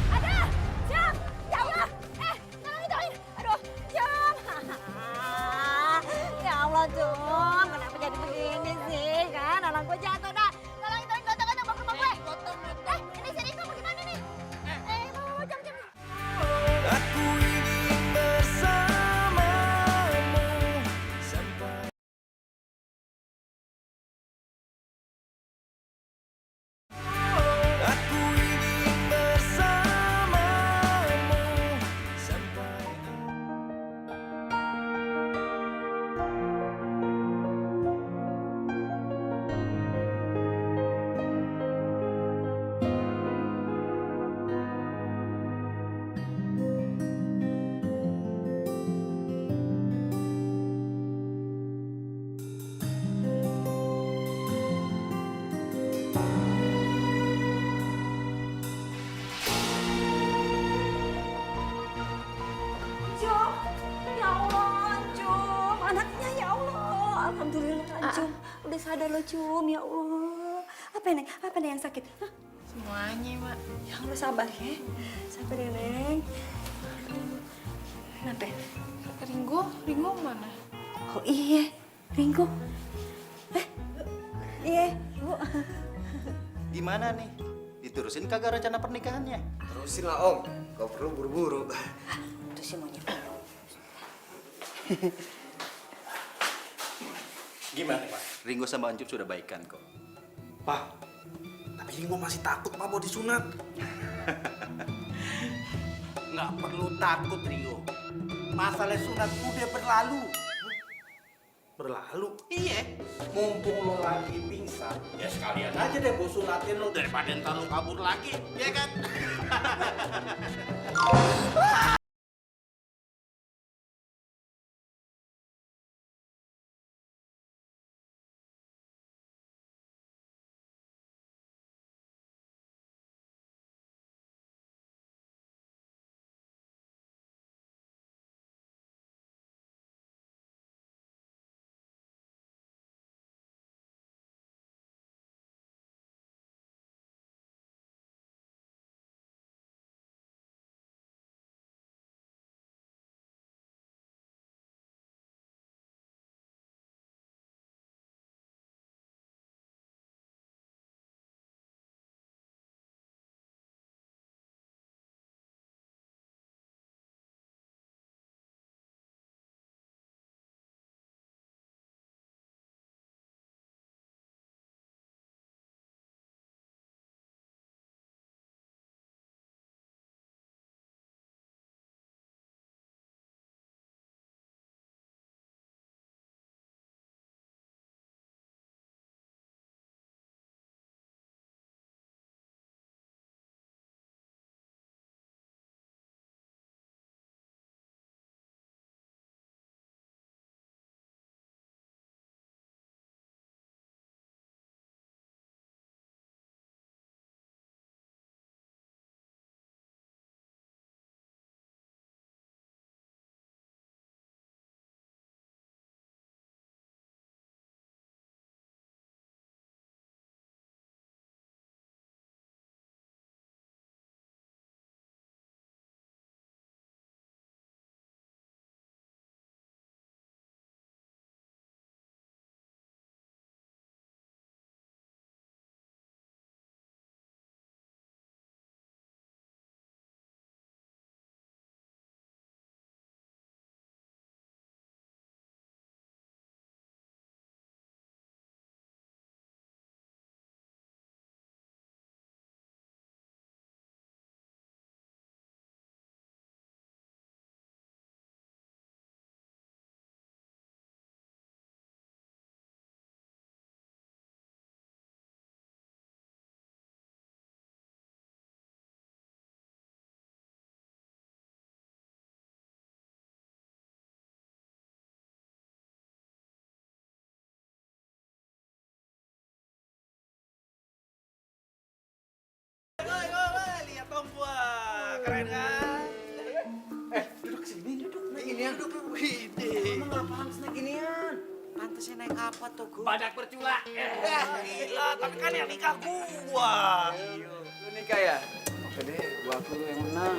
Ada! Jam! Ya Allah! Tolong! Aduh, Jam! Ya Allah, Jam. Kenapa jadi begini sih? Kan anak gue jatuh dah. Tolong, gotong-gotong bawa ke rumah gue. Ini sini, kamu gimana nih? Bawa, Jam. Aku ingin bersamamu sampai aku ingin bersamamu sampai Alhamdulillah, Cum. Udah sadar lo, Cum. Ya Allah. Apa nih? Apa nih yang sakit? Hah? Semuanya, Mak. Ya Allah, sabar ya. Sabar ya, Neng. Kenapa? Ringo mana? Oh iya, Ringo. Iya, Bu. Gimana nih? Diterusin kagak rencana pernikahannya? Terusin lah Om, kau perlu buru-buru. Itu sih maunya. Gimana Pak? Ringo sama Ancup sudah baikan kok. Pak, tapi Ringo masih takut Pak mau disunat. Nggak perlu takut, Ringo. Masalah sunat udah berlalu. Berlalu? Iya. Mumpung lo lagi pingsan, ya sekalian aja deh gue sunatin lo daripada ntar lo kabur lagi, ya kan? Lihat Om, wah keren kan? Duduk sini, duduk. Ginian. Duduk, wih. Emang apaan sih ginian? Pantasnya naik apa tuh gua? Badak bercula. Gila, tapi kan yang nikah gua. Lu nikah ya? Oke deh, gua aku lu yang menang.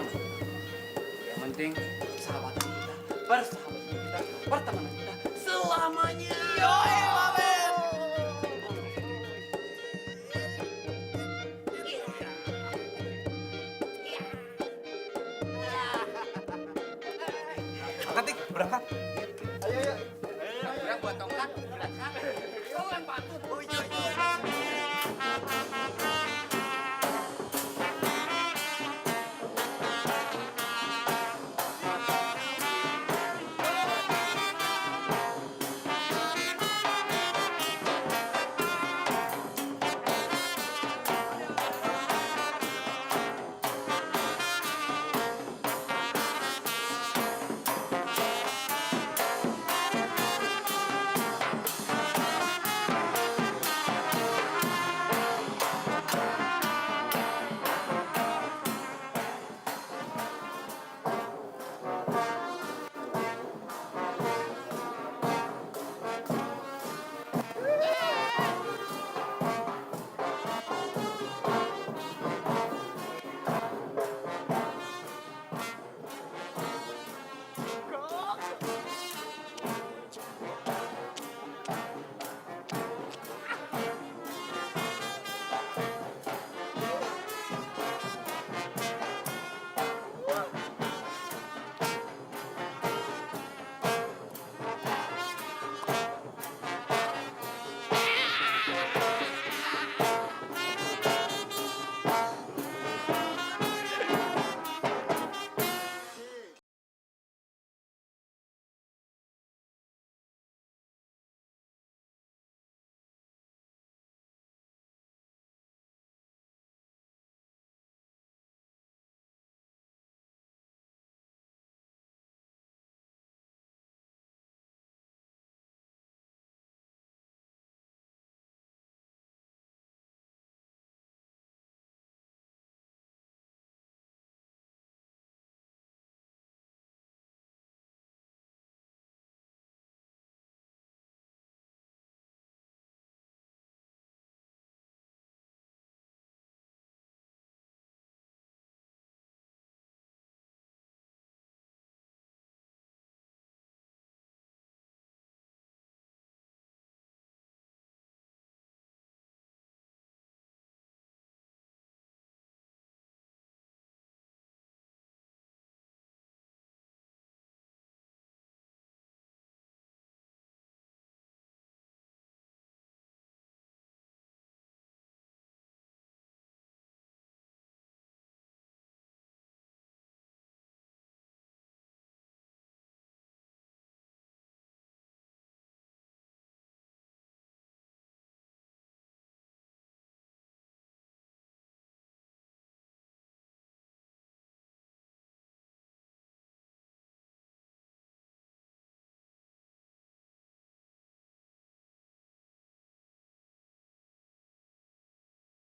Yang penting Sahabatan kita, persahabatan kita, pertemanan kita selamanya. Yoi, Mamen. Berangkat, berangkat. Ayo. Buat tongkat, berangkat. Kau yang patut.